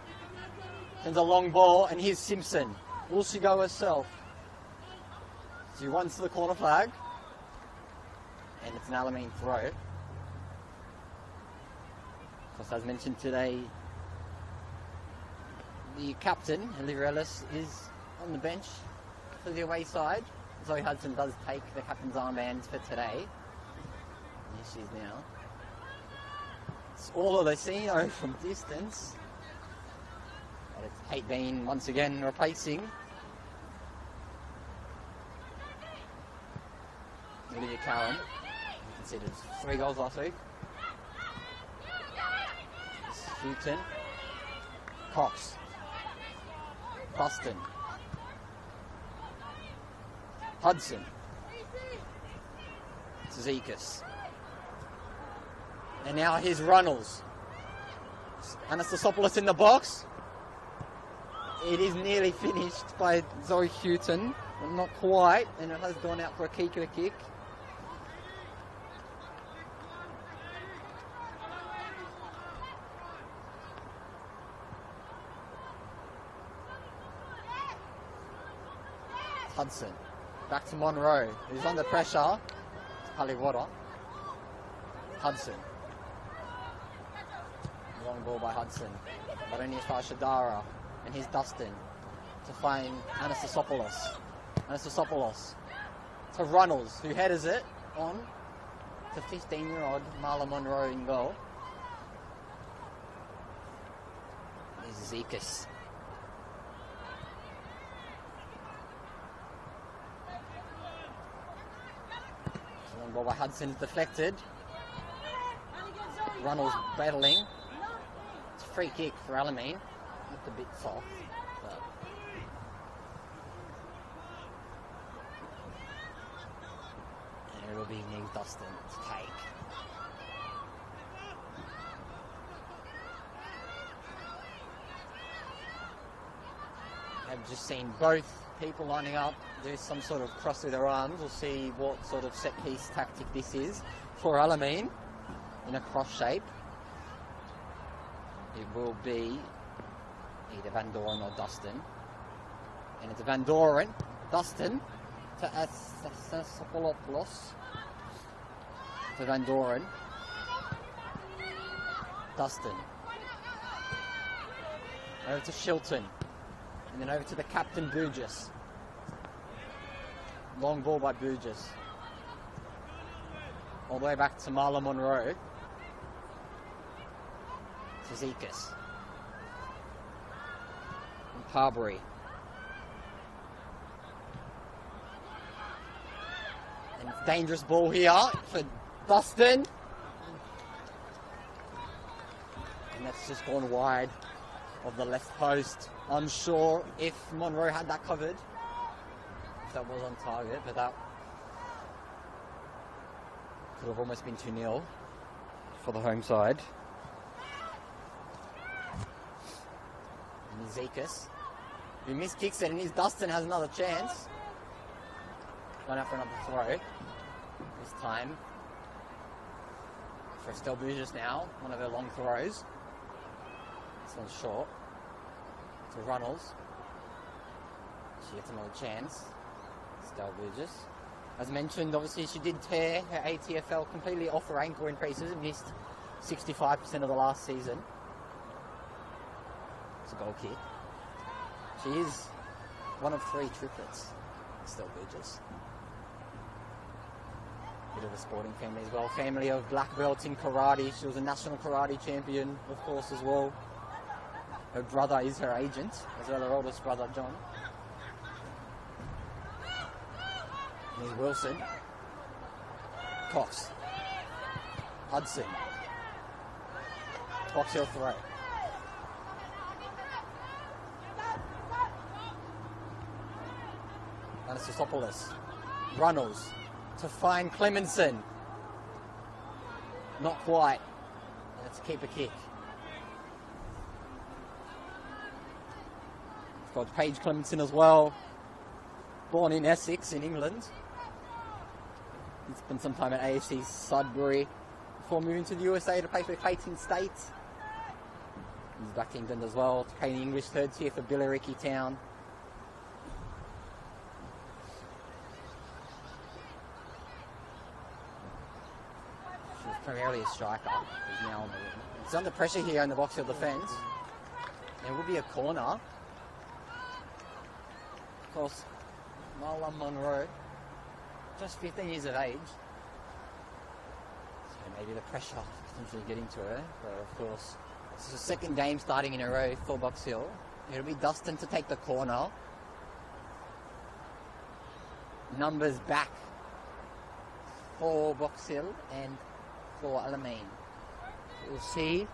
sends a long ball, and here's Simpson. Will she go herself? She runs to the corner flag, and it's an Alamein throw. Of course, as mentioned today, the captain, Olivia Ellis, is on the bench for the away side. Zoe Hudson does take the captain's armbands for today. Here she is now. It's all of the scene from distance. It's Kate Bean once again replacing Olivia Cowan. Considered 3 goals last week. Houghton. Cox. Buston. Hudson. Zekas. And now here's Runnels. Anastasopoulos in the box. It is nearly finished by Zoe Houghton, but not quite, and it has gone out for a keeper kick. Hudson. Back to Monroe, who's under pressure. It's Paliwota. Hudson. Long ball by Hudson. But only as far as Shadara. And here's Dustin to find Anastasopoulos. Anastasopoulos to Runnels, who headers it on to 15-year-old Marla Monroe in goal. There's Zekas. Long ball by Hudson is deflected. Runnels battling. It's a free kick for Alamein. Looked a bit soft, but and it'll be Neil Dustin to take. I've just seen both people lining up, do some sort of cross with their arms. We'll see what sort of set piece tactic this is for Alamein in a cross shape. It will be either Van Doren or Dustin. And it's Van Doren, Dustin to Anastasopoulos. To Van Doren. Dustin. Over to Shilton. And then over to the captain, Burgess. Long ball by Burgess. All the way back to Marla Monroe. To Zekas. And Carberry. And dangerous ball here for Dustin. And that's just gone wide of the left post. Unsure if Monroe had that covered. If that was on target, but that could have almost been 2-0 for the home side. And Zekas, who missed kicks it, and his Dustin has another chance. Going out for another throw. This time for Estelle Burgess now, one of her long throws. This one's short. To Runnels. She gets another chance. Estelle Burgess. As mentioned, obviously she did tear her ATFL completely off her ankle in pre-season, missed 65% of the last season. It's a goal kick. She is one of 3 triplets, Estelle Burgess. Bit of a sporting family as well. Family of black belts in karate. She was a national karate champion, of course, as well. Her brother is her agent, as well as her oldest brother, John. Here's Wilson. Cox. Hudson. Fox Hill throw. Anastasopoulos. Runnels to find Clemenson. Not quite. Let's keep a kick. Got Paige Clemenson as well. Born in Essex in England. He spent some time at AFC Sudbury before moving to the USA to play for Clayton State. He's back to England as well to play in the English third tier for Billericay Town. She was primarily a striker. He's now on the wing. It's under pressure here in the box field defence. It will be a corner. Of course, Marla Monroe, just 15 years of age. So maybe the pressure potentially getting to her. But of course, this is the second game starting in a row for Box Hill. It'll be Dustin to take the corner. Numbers back for Box Hill and for Alamein. We'll see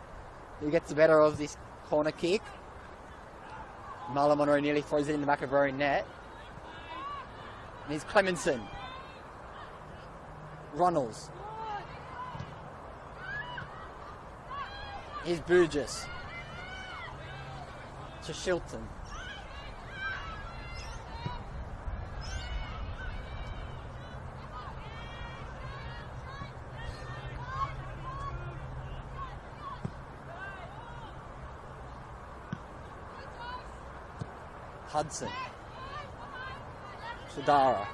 who gets the better of this corner kick. Marlon Monroe nearly throws it in the back of her own net. And here's Clemenson. Runnels. Here's Burgess. To Shilton. Hudson. Shadara.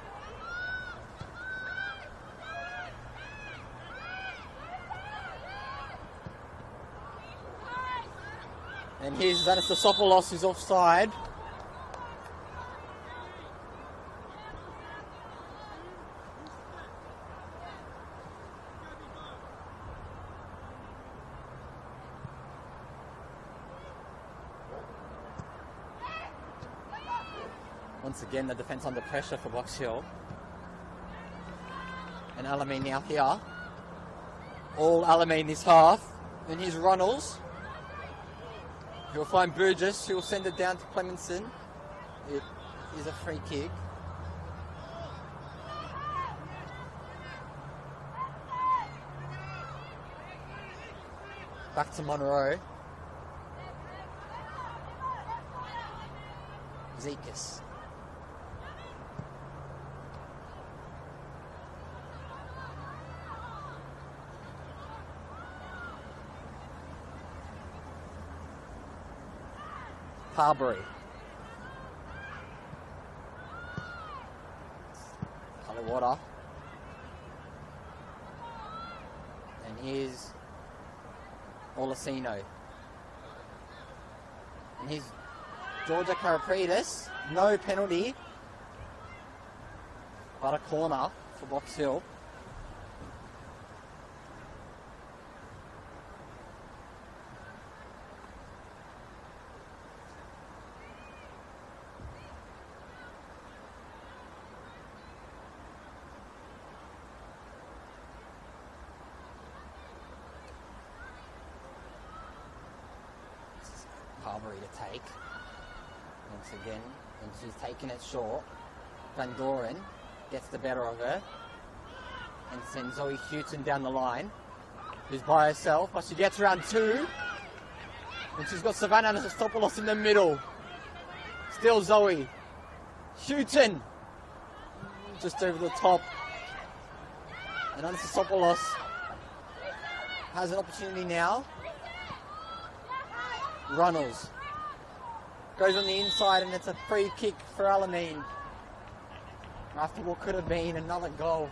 And here's Anastasopoulos, who's offside. Once again, the defence under pressure for Box Hill. And Alamein now here. All Alamein this half. And here's Runnels. He'll find Burgess, who will send it down to Clemenson. It is a free kick. Back to Monroe. Zekas. Carberry. Water. And here's Olasino. And here's Georgia Karapridis. No penalty. But a corner for Box Hill. Carberry to take once again, and she's taking it short. Van Doren gets the better of her and sends Zoe Houghton down the line, who's by herself, but she gets around two, and she's got Savannah Anastopoulos in the middle. Still Zoe Houghton just over the top, and Anastopoulos has an opportunity now. Runnels goes on the inside, and it's a free kick for Alamein after what could have been another goal.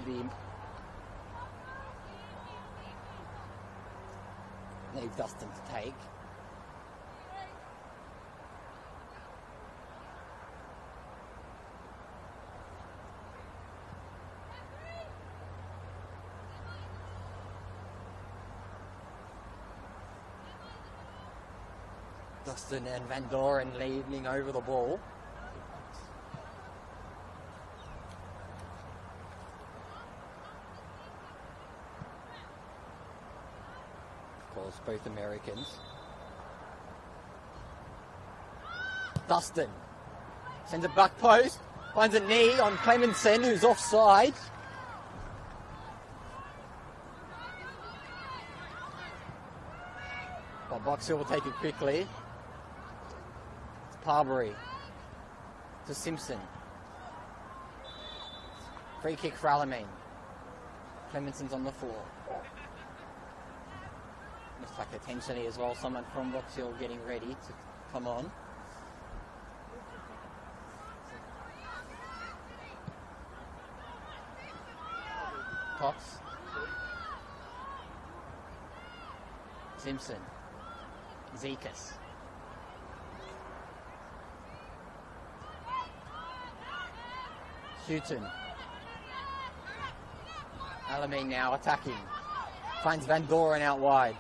Leave Dustin to take. Dustin and Van Doren leaning over the ball. Of course, both Americans. Dustin sends it back post, finds a knee on Clemenson, who's offside. But Box Hill will take it quickly. Parbury to Simpson. Free kick for Alamein. Clemenson's on the floor. Looks like potentially as well someone from Box Hill getting ready to come on. Cox. Simpson. Zekas. Houghton. Alamein now attacking. Finds Van Doren out wide.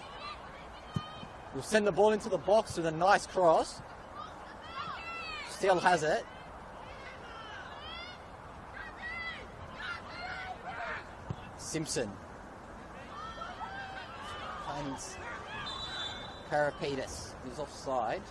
Will send the ball into the box with a nice cross. Still has it. Simpson finds Karapetis, who's offside.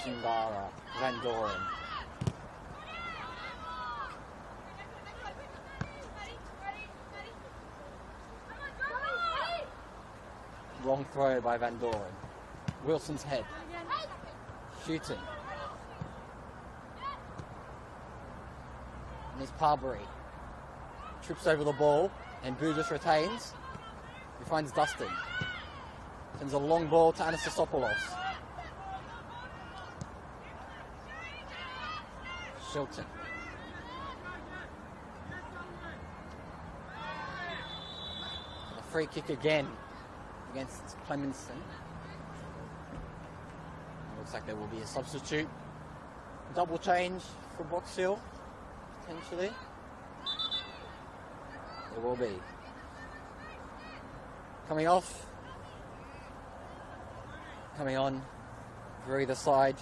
Shingara, Van Doren. Wrong throw by Van Doren. Wilson's head. Shooting. And there's Parbury. Trips over the ball and Burgess retains. He finds Dustin. Sends a long ball to Anastasopoulos. Shilton. And a free kick again against Clemenson. Looks like there will be a substitute. Double change for Box Hill, potentially. There will be. Coming off. Coming on for either side.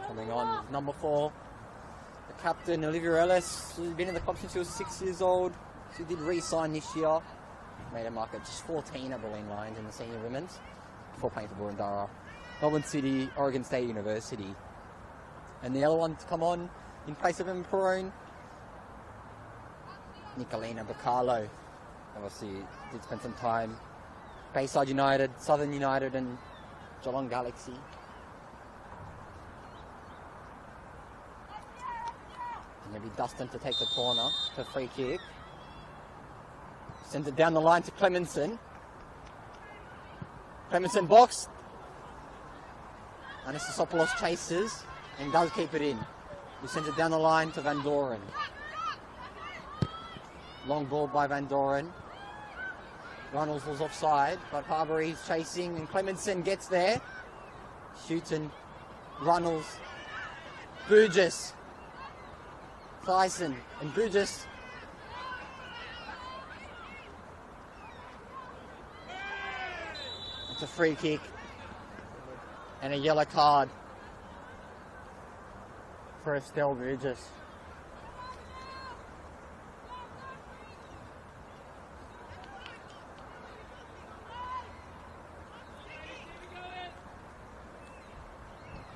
Coming on, number 4, the captain, Olivia Ellis. She's been in the club since she was 6 years old. She did re-sign this year. Made a mark at just 14 at Bulleen Lions in the senior women's before playing for Boroondara. Melbourne City, Oregon State University. And the other one to come on in place of Emma Perrone, Nicolina Bacalo. Obviously did spend some time Bayside United, Southern United and Geelong Galaxy. And maybe Dustin to take the corner for free kick. Sends it down the line to Clemenson. Clemenson box. Anastasopoulos chases and does keep it in. He sends it down the line to Van Doren. Long ball by Van Doren. Runnels was offside, but Parbury's chasing and Clemenson gets there. Shooting, Runnels, Burgess, Tyson and Burgess. It's a free kick and a yellow card for Estelle Burgess.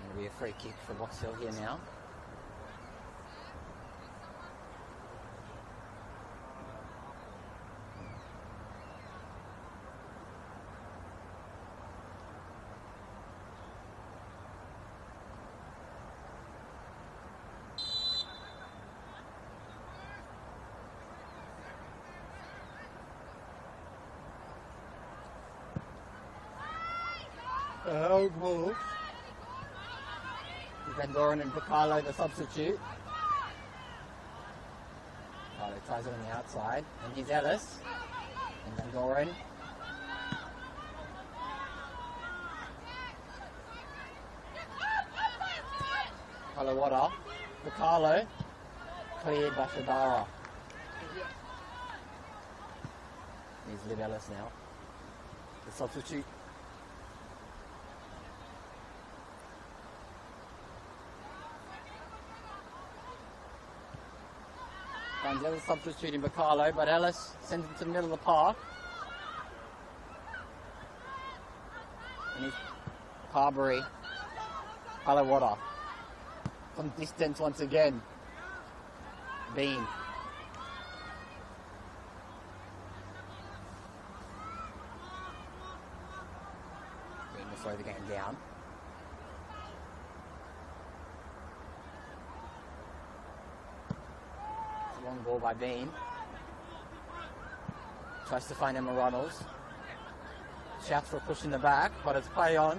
Going to be a free kick for Box Hill here now. Ball. Van Doren and Bacalo the substitute. Bacalo tries it on the outside, and here's Ellis and Van Doren. Kalawada, Bacalo, cleared by Shadara. Here's Liv Ellis now, the substitute. Ellis substituting Bacalo, but Ellis sends it to the middle of the park. And he's Parbury, Kalawada. From distance once again. Bean. Bean will slow the game down. Long ball by Bean. Tries to find Emma Runnels. Shouts for a push in the back, but it's play on.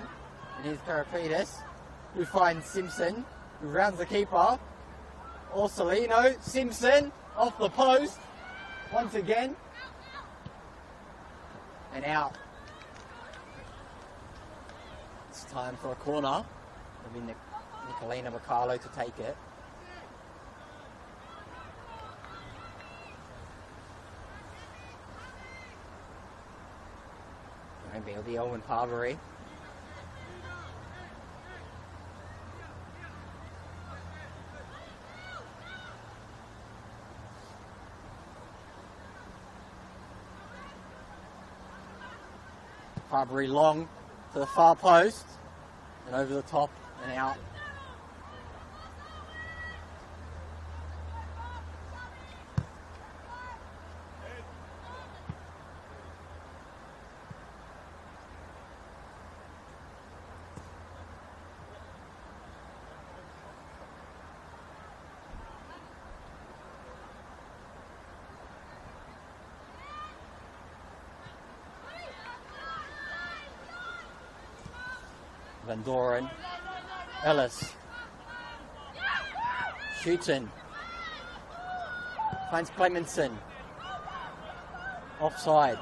And here's Karapetis, who finds Simpson, who rounds the keeper. Orsolino, Simpson, off the post, once again. And out. It's time for a corner. It'll be Nicolina Bacalo to take it. It'll be Owen Parbury. Parbury long to the far post and over the top and out. Van Doren, Ellis, Schuton, finds Clemenson, offside.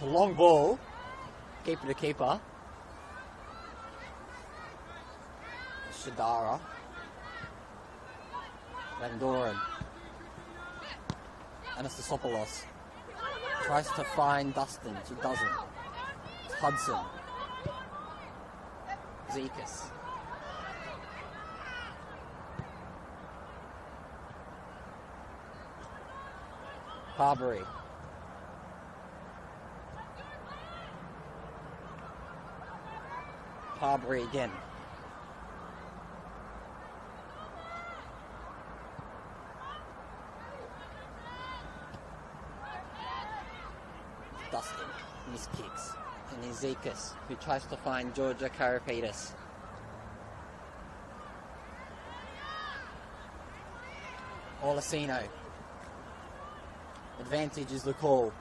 A long ball, keeper to keeper. Shadara, Van Doren, Anastasopoulos tries to find Dustin, she doesn't. It's Hudson, Zekas. Parbury. Parbury again. Dustin, miss kicks. And Ezekias, who tries to find Georgia Karapetis. Olasino. Advantage is the call.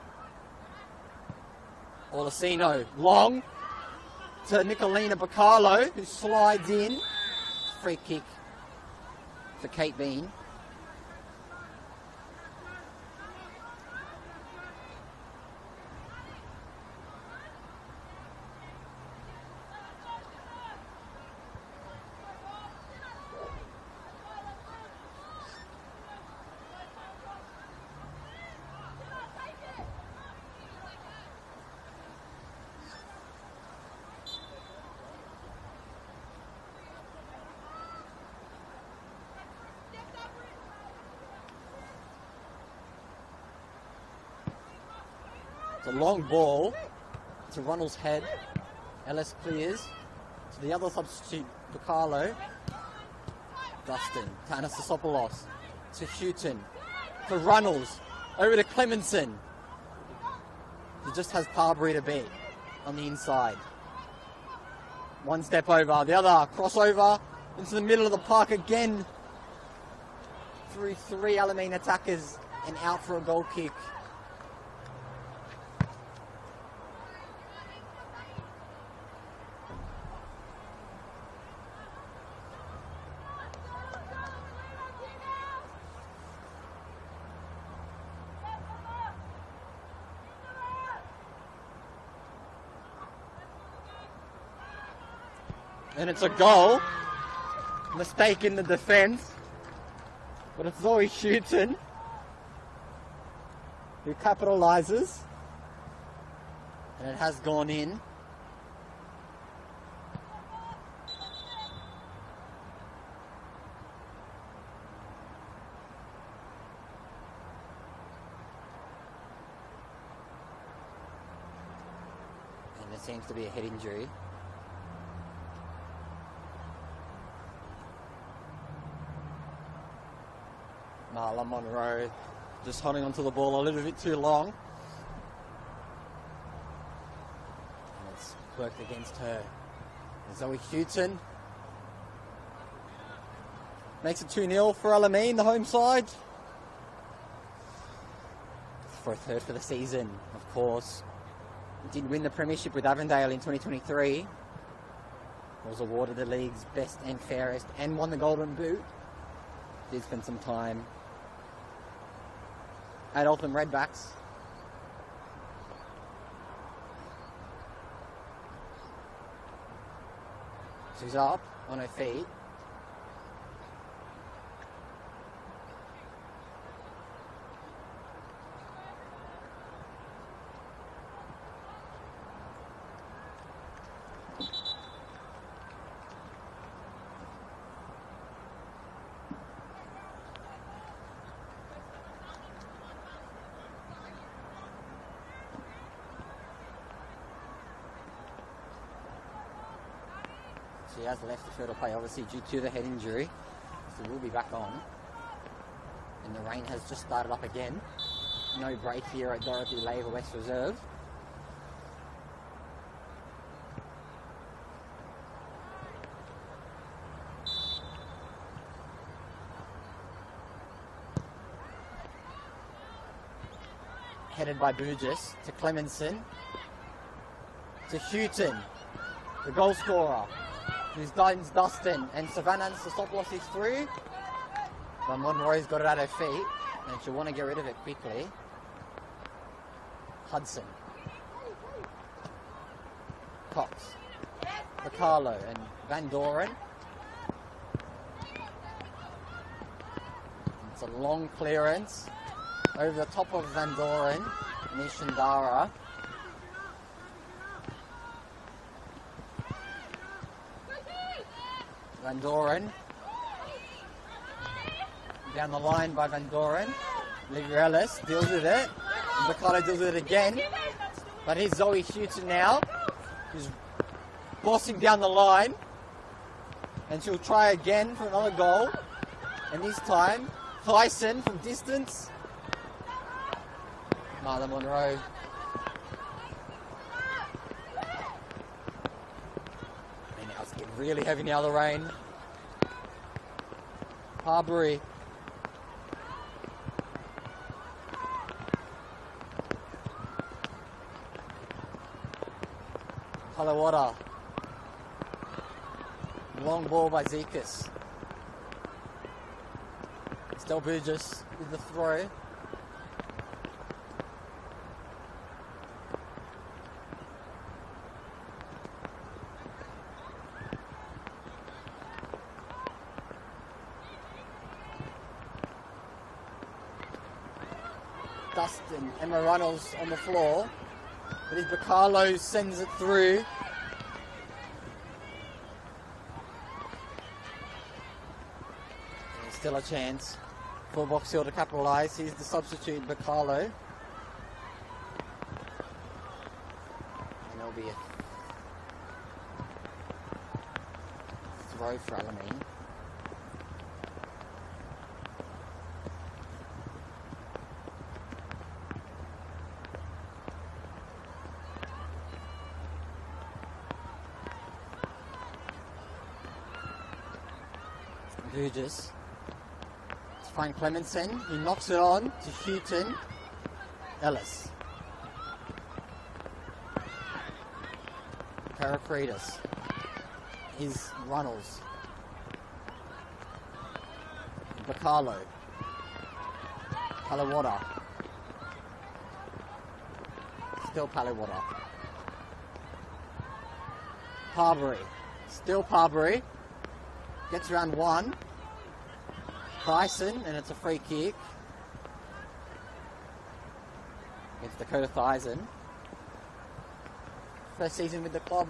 Olasino, long to Nicolina Bacalo, who slides in. Free kick for Kate Bean. It's a long ball to Ronald's head. Ellis clears to the other substitute, Bacalo. Dustin to Anastasopoulos, to Houghton, to Runnels, over to Clemenson. He just has Parbury to beat on the inside. One step over, the other crossover into the middle of the park again. Through three Alamein attackers and out for a goal kick. And it's a goal. Mistake in the defence. But it's Zoe Houghton who capitalises. And it has gone in. And there seems to be a head injury. Marla Monroe Just holding onto the ball a little bit too long. And it's worked against her. Zoe Houghton makes it 2-0 for Alamein, the home side. For a third for the season, of course. Did win the premiership with Avondale in 2023. Was awarded the league's best and fairest and won the Golden Boot. Did spend some time at Eltham Redbacks. She's up on her feet. She has left the field of play, obviously, due to the head injury. So we'll be back on. And the rain has just started up again. No break here at Dorothy Laver West Reserve. Headed by Burgess to Clemenson. To Houghton, the goal scorer. Who's Dustin, and Savannah Sosopoulos is through. But Monroe's got it at her feet, and she'll want to get rid of it quickly. Hudson. Cox. Bacalo and Van Doren. It's a long clearance over the top of Van Doren, Nishandara. Van Doren. Down the line by Van Doren. Olivia Ellis deals with it. And Bacalo deals with it again. But here's Zoe Houghton now, who's bossing down the line. And she'll try again for another goal. And this time, Tyson from distance. Marla Monroe. And now it's getting really heavy now, the rain. Harbury. Kalawada. Long ball by Zekas. Still Burgess with the throw. Dustin, Emma Runnels on the floor. But his Bacalo sends it through. There's still a chance for Box Hill to capitalise. Here's the substitute, Bacalo. And there'll be a throw for Alamein. Burgess to find Clemenson, who knocks it on to Houghton. Ellis. Parafridas. Here's Runnels. Bacalo. Palawada. Still Palawada. Parbury. Still Parbury. Gets around one. Tyson, and it's a free kick. Against Dakota Theisen. First season with the club,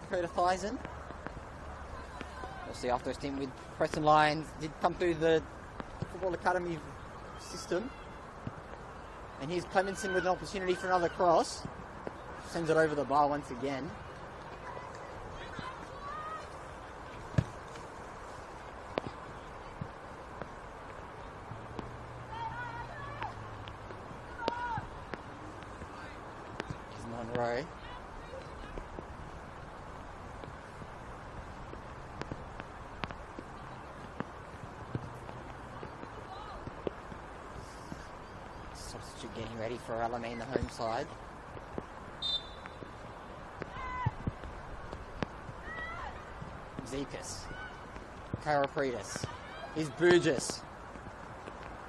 Dakota Theisen. Obviously after a stint with Preston Lions, did come through the Football Academy system. And here's Clemenson with an opportunity for another cross. Sends it over the bar once again. Getting ready for Alamein, the home side. Zekas. Karapridis. Here's Burgess.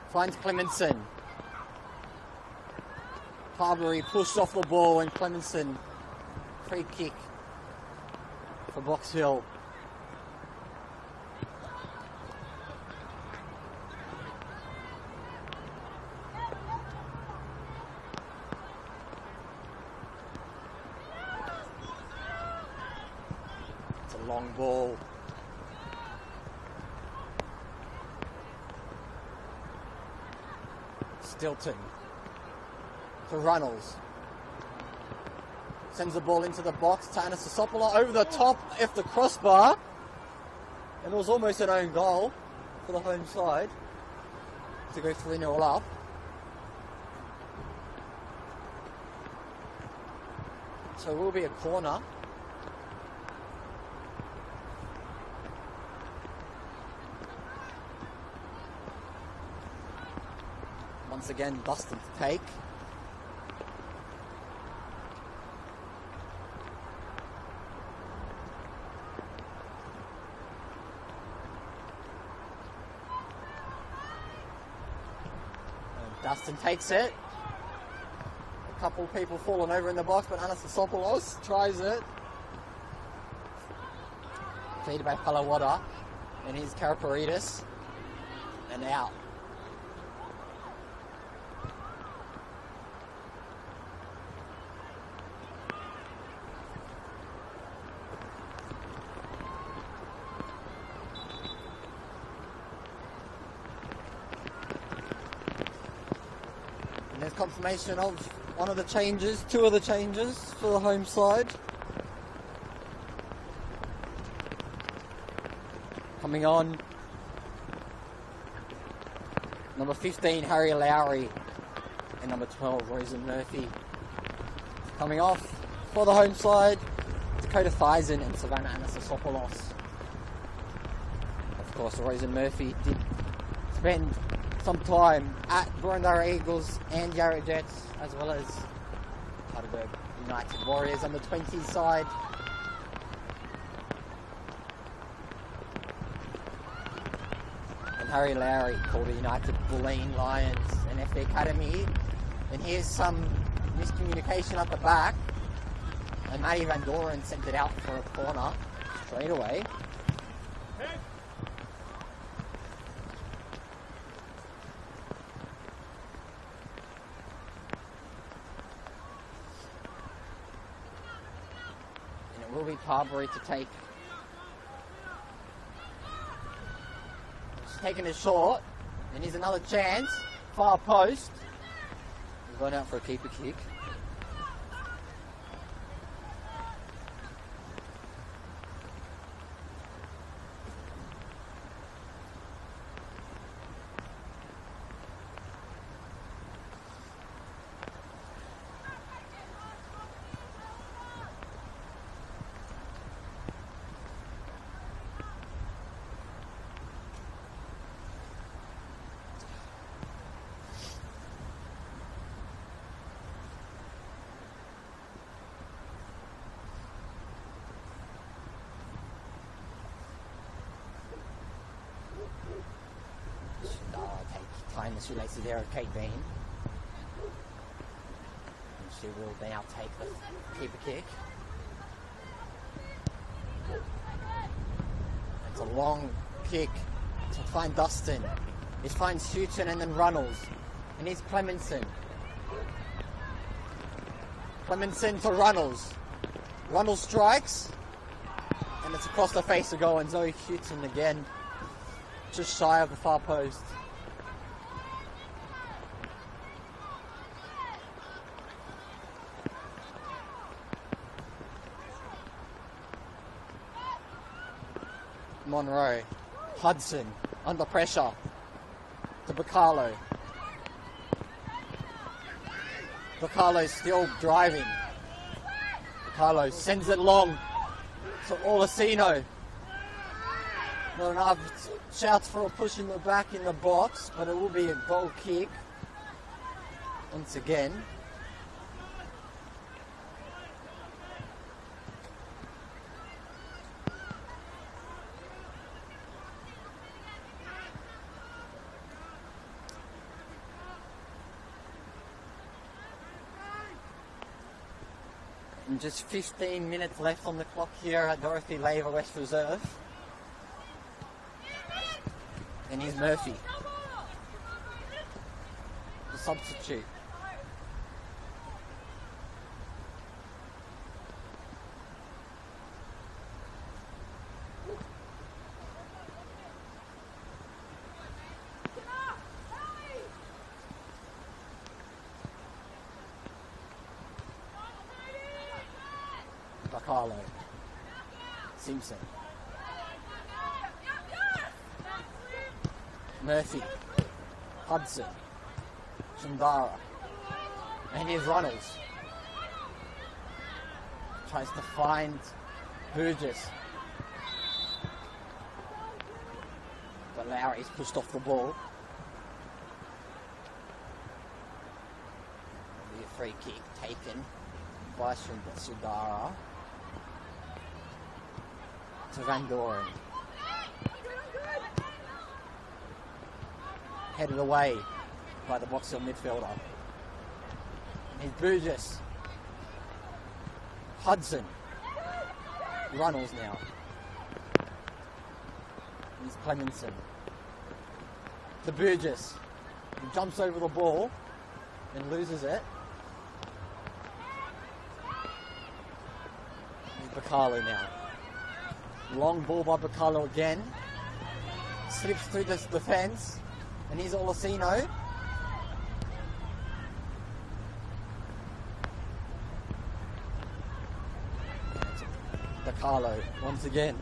Finds Clemenson. Carberry pushed off the ball and Clemenson. Free kick for Box Hill. It's a long ball. Stilton to Runnels. Sends the ball into the box to Anastasopoulos over the top off the crossbar. And it was almost an own goal for the home side to go 3-0 up. So it will be a corner. Once again, Dustin to take. And Dustin takes it. A couple of people falling over in the box, but Anastasopoulos tries it. Feed by Palawada. And here's Karapridis. And out. There's confirmation of one of the changes, two of the changes for the home side. Coming on, number 15, Harry Lowry, and number 12, Rosen Murphy. Coming off for the home side, Dakota Theisen and Savannah Anastasopoulos. Of course, Rosen Murphy did spend some time at Boroondara Eagles and Yarra Jets, as well as Heidelberg United Warriors on the 20s side. And Harry Lowry called the United Bulleen Lions and FD Academy. And here's some miscommunication at the back. And Matty Van Doren sent it out for a corner straight away. Will be Carberry to take. He's taking it short, and here's another chance. Far post. He's gone out for a keeper kick. Tying the shoelaces there of Kate Bean. And she will now take the keeper kick. It's a long kick to find Dustin. He finds Houghton and then Runnels. And here's Clemenson. Clemenson to Runnels. Runnels strikes. And it's across the face of goal, and Zoe Houghton again. Just shy of the far post. Monroe, Hudson, under pressure, to Bacalo. Bacalo still driving. Bacalo sends it long to Olasino. Not enough shouts for a push in the back in the box, but it will be a goal kick. once again. And just 15 minutes left on the clock here at Dorothy Laver West Reserve. And here's Murphy, the substitute. Bacalo, Simpson, Murphy, Hudson, Shindara, and here's Runnels. Tries to find Burgess, but Lowry's pushed off the ball. There'll be a free kick taken by Shindara to Van Doren. Headed away by the Box Hill midfielder. Here's Burgess. Hudson. Runnels now. Here's Clemenson. To Burgess. He jumps over the ball and loses it. Here's Bacalo now. Long ball by Bacalo again. Slips through the defence. And here's Olasino. Bacalo once again.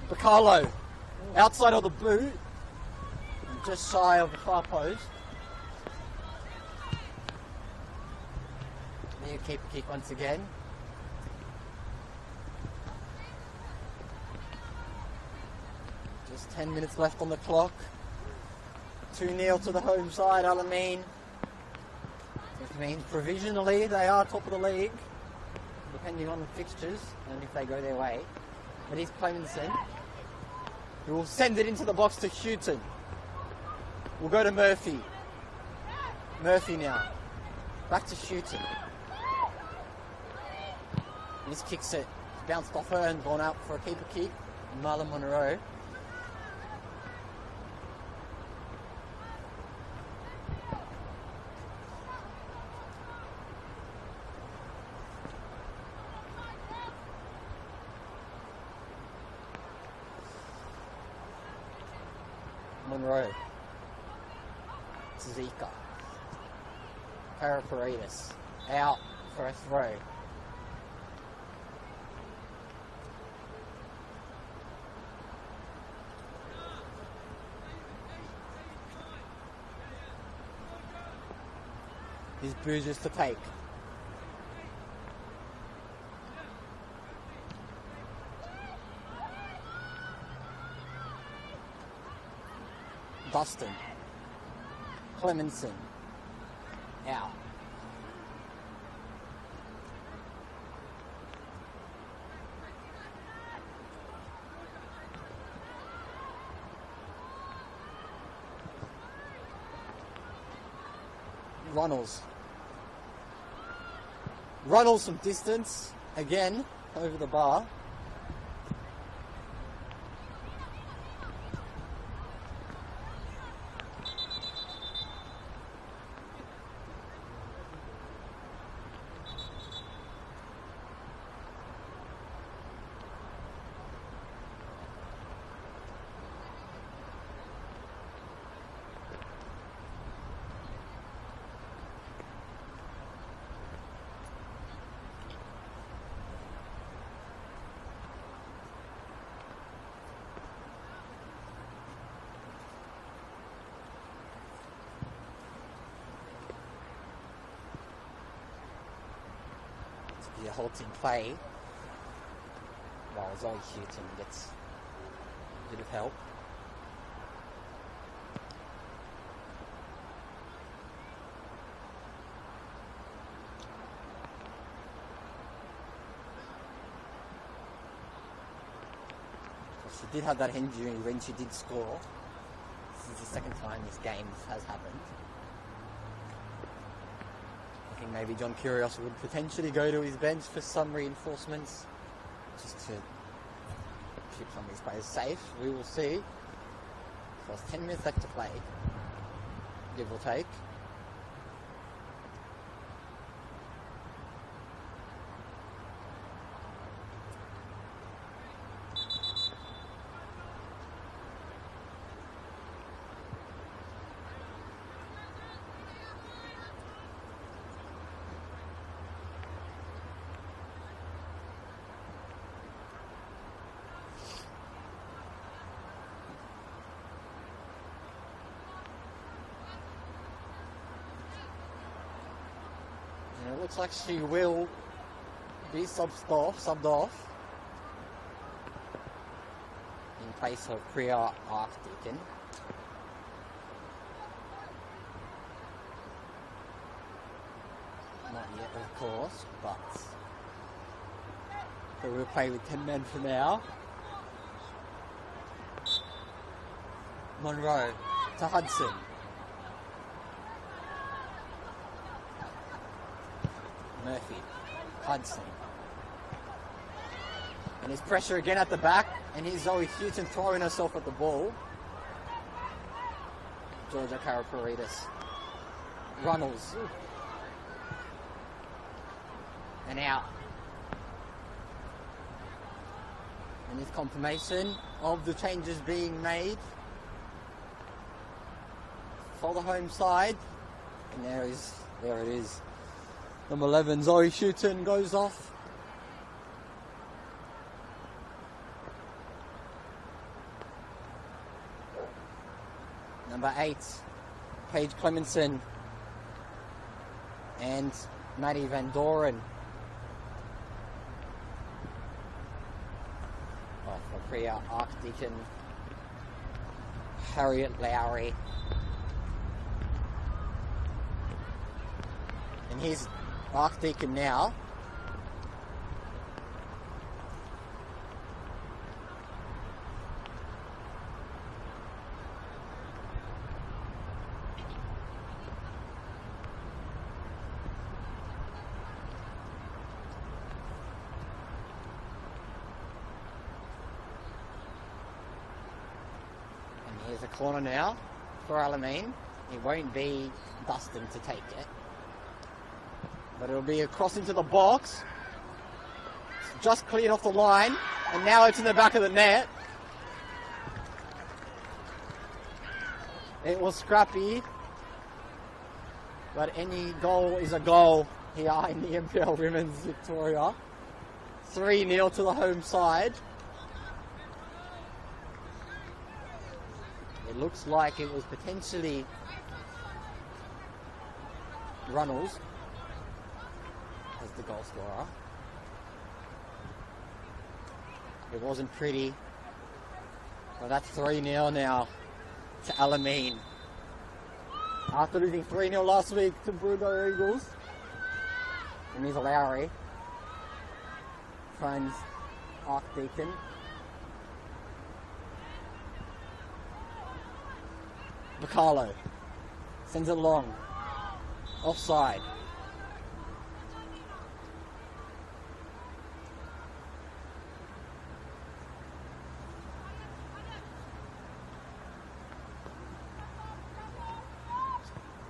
Bacalo outside of the boot. Just shy of the far post. New keeper kick once again. Just 10 minutes left on the clock. 2-0 to the home side, Alamein. Which means provisionally they are top of the league, depending on the fixtures and if they go their way. But here's Clemenson, who will send it into the box to Houghton. We'll go to Murphy. Murphy now. Back to Houghton. He just kicks it. It's bounced off her and gone out for a keeper kick. Marlon Monroe. Monroe. Zika. Paraparedes. Out for a throw. Here's Burgess to take. Dustin. Clemenson. Out. Runnels. Runnels from distance, again, over the bar. Be a halting play while Zoe Houghton gets a bit of help. She did have that injury when she did score. This is the second time this game has happened. I think maybe John Kyrgios would potentially go to his bench for some reinforcements, just to keep some of these players safe. We will see. So there's 10 minutes left to play, give or take. It looks like she will be subbed off in place of Priya Archdeacon. Not yet, of course, but we'll play with 10 men for now. Monroe to Hudson. Murphy, Hudson. And there's pressure again at the back, and here's Zoe Houghton throwing herself at the ball. Georgia Karaparidis. Runnels. And out. And there's confirmation of the changes being made for the home side. And there it is. Number 11, Zoe Houghton goes off. Number 8, Paige Clemenson and Maddie Van Doren. For Priya Archdeacon, Harriet Lowry. And here's Archdeacon now. And here's a corner now for Alamein. It won't be Dustin to take it, but it'll be a cross into the box. It's just cleared off the line, and now it's in the back of the net. It was scrappy, but any goal is a goal here in the NPL Women's Victoria. 3-0 to the home side. It looks like it was potentially Runnels as the goal scorer. It wasn't pretty, but that's 3-0 now to Alamein. After losing 3-0 last week to Bruno Eagles. And here's Lowry. Finds Archdeacon. Bacalo sends it long. Offside.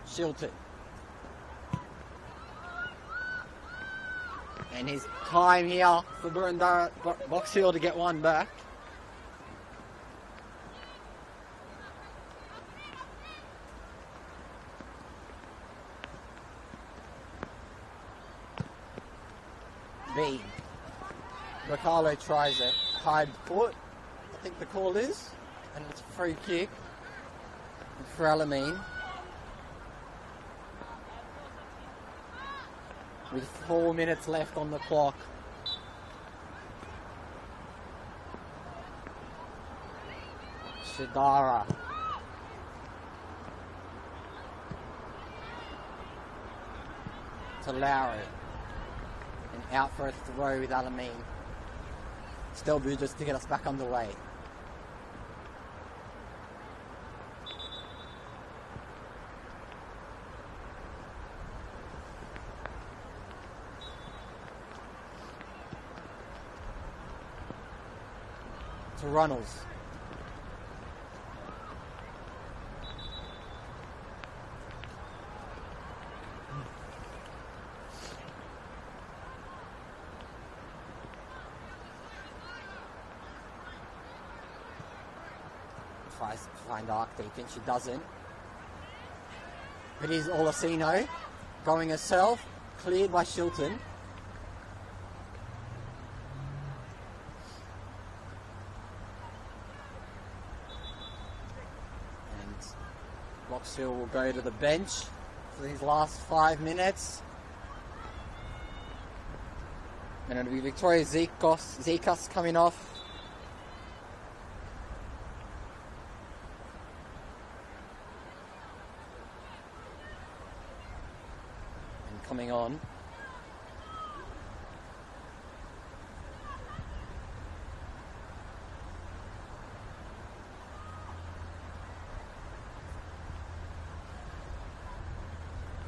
Shilton. And his time here for Burundara Box Hill to get one back. B. Bacalo tries it. High foot, I think the call is. And it's a free kick for Alamein. With 4 minutes left on the clock. Shidara. To Lowry. And out for a throw with Alamein. Still just to get us back underway. to Runnels. Tries to find arc deep and she doesn't. It is Olasino going herself, cleared by Shilton. And Loxhill will go to the bench for these last 5 minutes. And it'll be Victoria Zekas coming off. Coming on.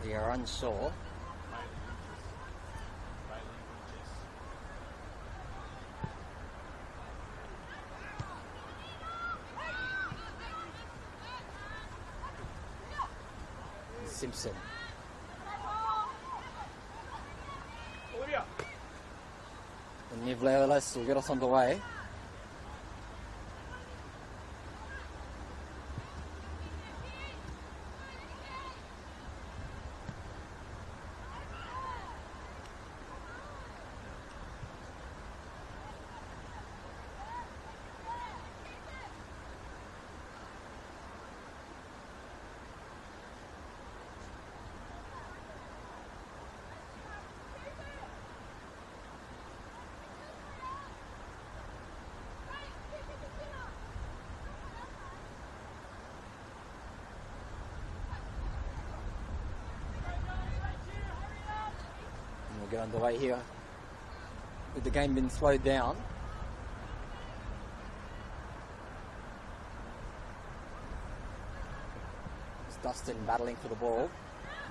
We are unsure. Simpson. And Niv Leolis will get us underway. Get underway here with the game being slowed down. It's Dustin battling for the ball.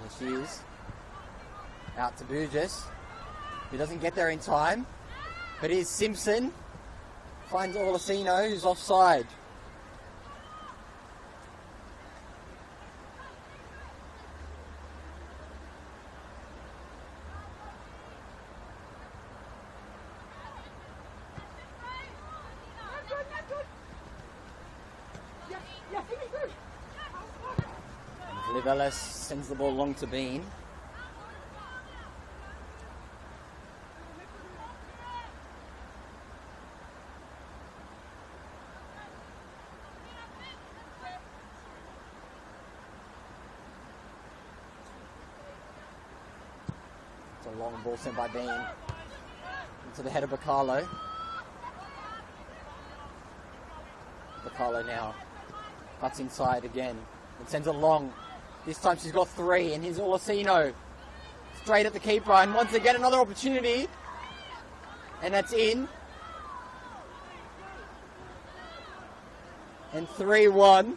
And she is out to Burgess, who doesn't get there in time, but here's Simpson, finds Olasino, who's offside. Livelis sends the ball along to Bean. It's a long ball sent by Bean into the head of Bacalo. Bacalo now cuts inside again and sends it long. This time she's got 3, and here's Olasino straight at the keeper, and once again another opportunity, and that's in. And 3-1.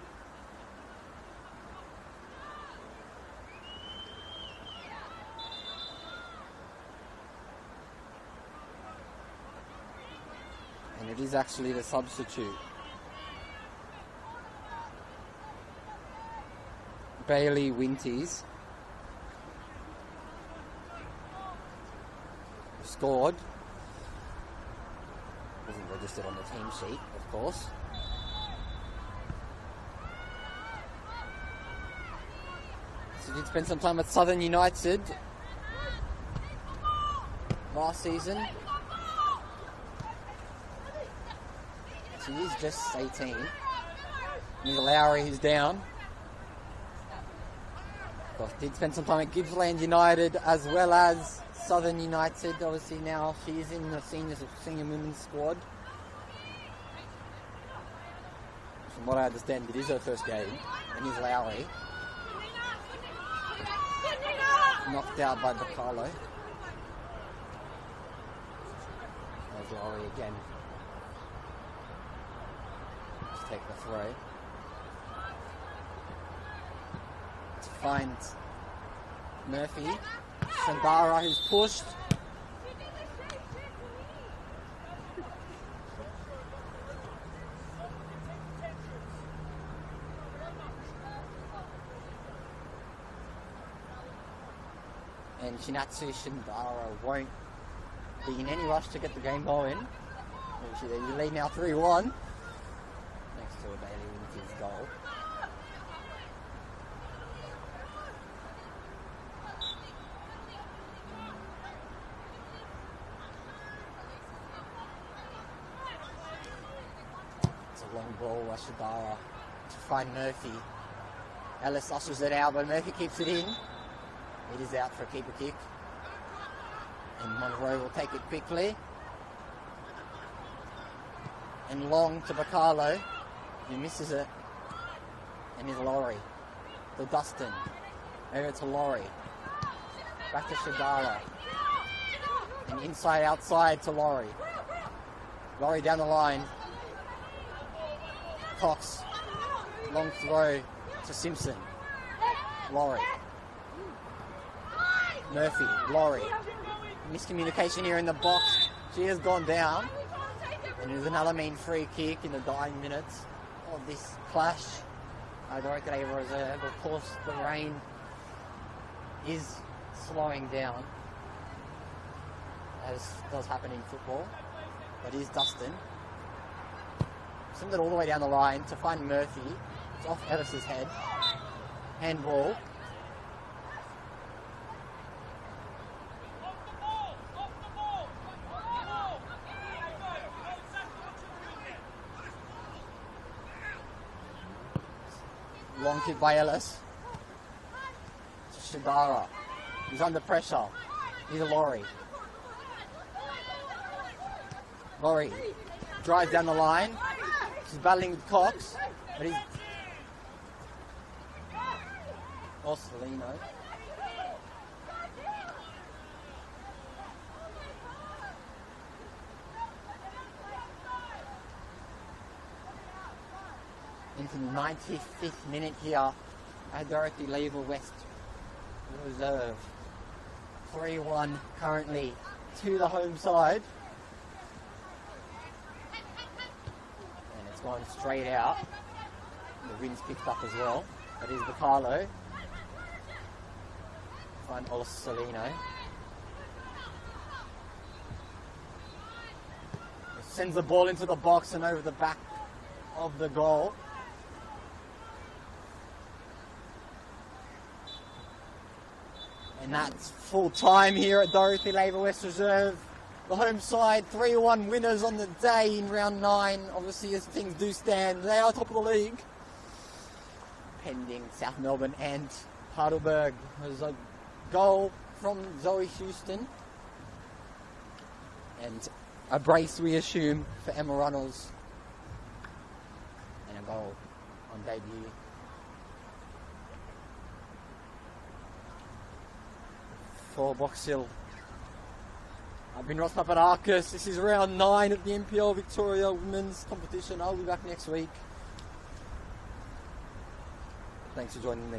And it is actually the substitute. Bailey Winters scored. Wasn't registered on the team sheet, of course. So did spend some time at Southern United last season. She is just 18. There's Lowry who's down. Did spend some time at Gippsland United as well as Southern United. Obviously now she is in the senior women's squad. From what I understand, it is her first game. And is Lowry. Knocked out by Bacalo. There's Lowry again. Let's take the throw. Finds Murphy. Shandara, who's pushed. And Shinatsu Shindara won't be in any rush to get the game going. You lead now 3-1. Next to Bailey with his goal. It's a long ball, Shindara to find Murphy. Ellis ushers it out, but Murphy keeps it in. It is out for a keeper kick. And Monroe will take it quickly. And long to Bacalo. He misses it. And here's Laurie. To Dustin. Over to Laurie. Back to Shadara. And inside outside to Laurie. Laurie down the line. Cox. Long throw to Simpson. Laurie. Murphy. Laurie. Miscommunication here in the box. She has gone down. And there's an Alamein free kick in the dying minutes of this clash. Direct Labour Reserve. Of course, the rain is slowing down, as does happen in football. But here's Dustin. Sends it all the way down the line to find Murphy. It's off Ellis's head. Handball. Long kick by Ellis. Shadara. He's under pressure. He's a Laurie. Laurie drives down the line. She's battling with Cox. But he's... Orsolino. Into the 95th minute here at Dorothy Lever West Reserve. 3-1 currently to the home side. And it's gone straight out. The wind's picked up as well. That is Bacalo. Find Orsolino. Sends the ball into the box and over the back of the goal. And that's full time here at Dorothy Labour West Reserve. The home side, 3-1 winners on the day in round 9. Obviously, as things do stand, they are top of the league. Pending South Melbourne and Heidelberg. There's a goal from Zoe Houston. And a brace, we assume, for Emma Runnels. And a goal on debut. For Box Hill. I've been Ross Papadakis. This is round 9 of the NPL Victoria Women's Competition. I'll be back next week. Thanks for joining me.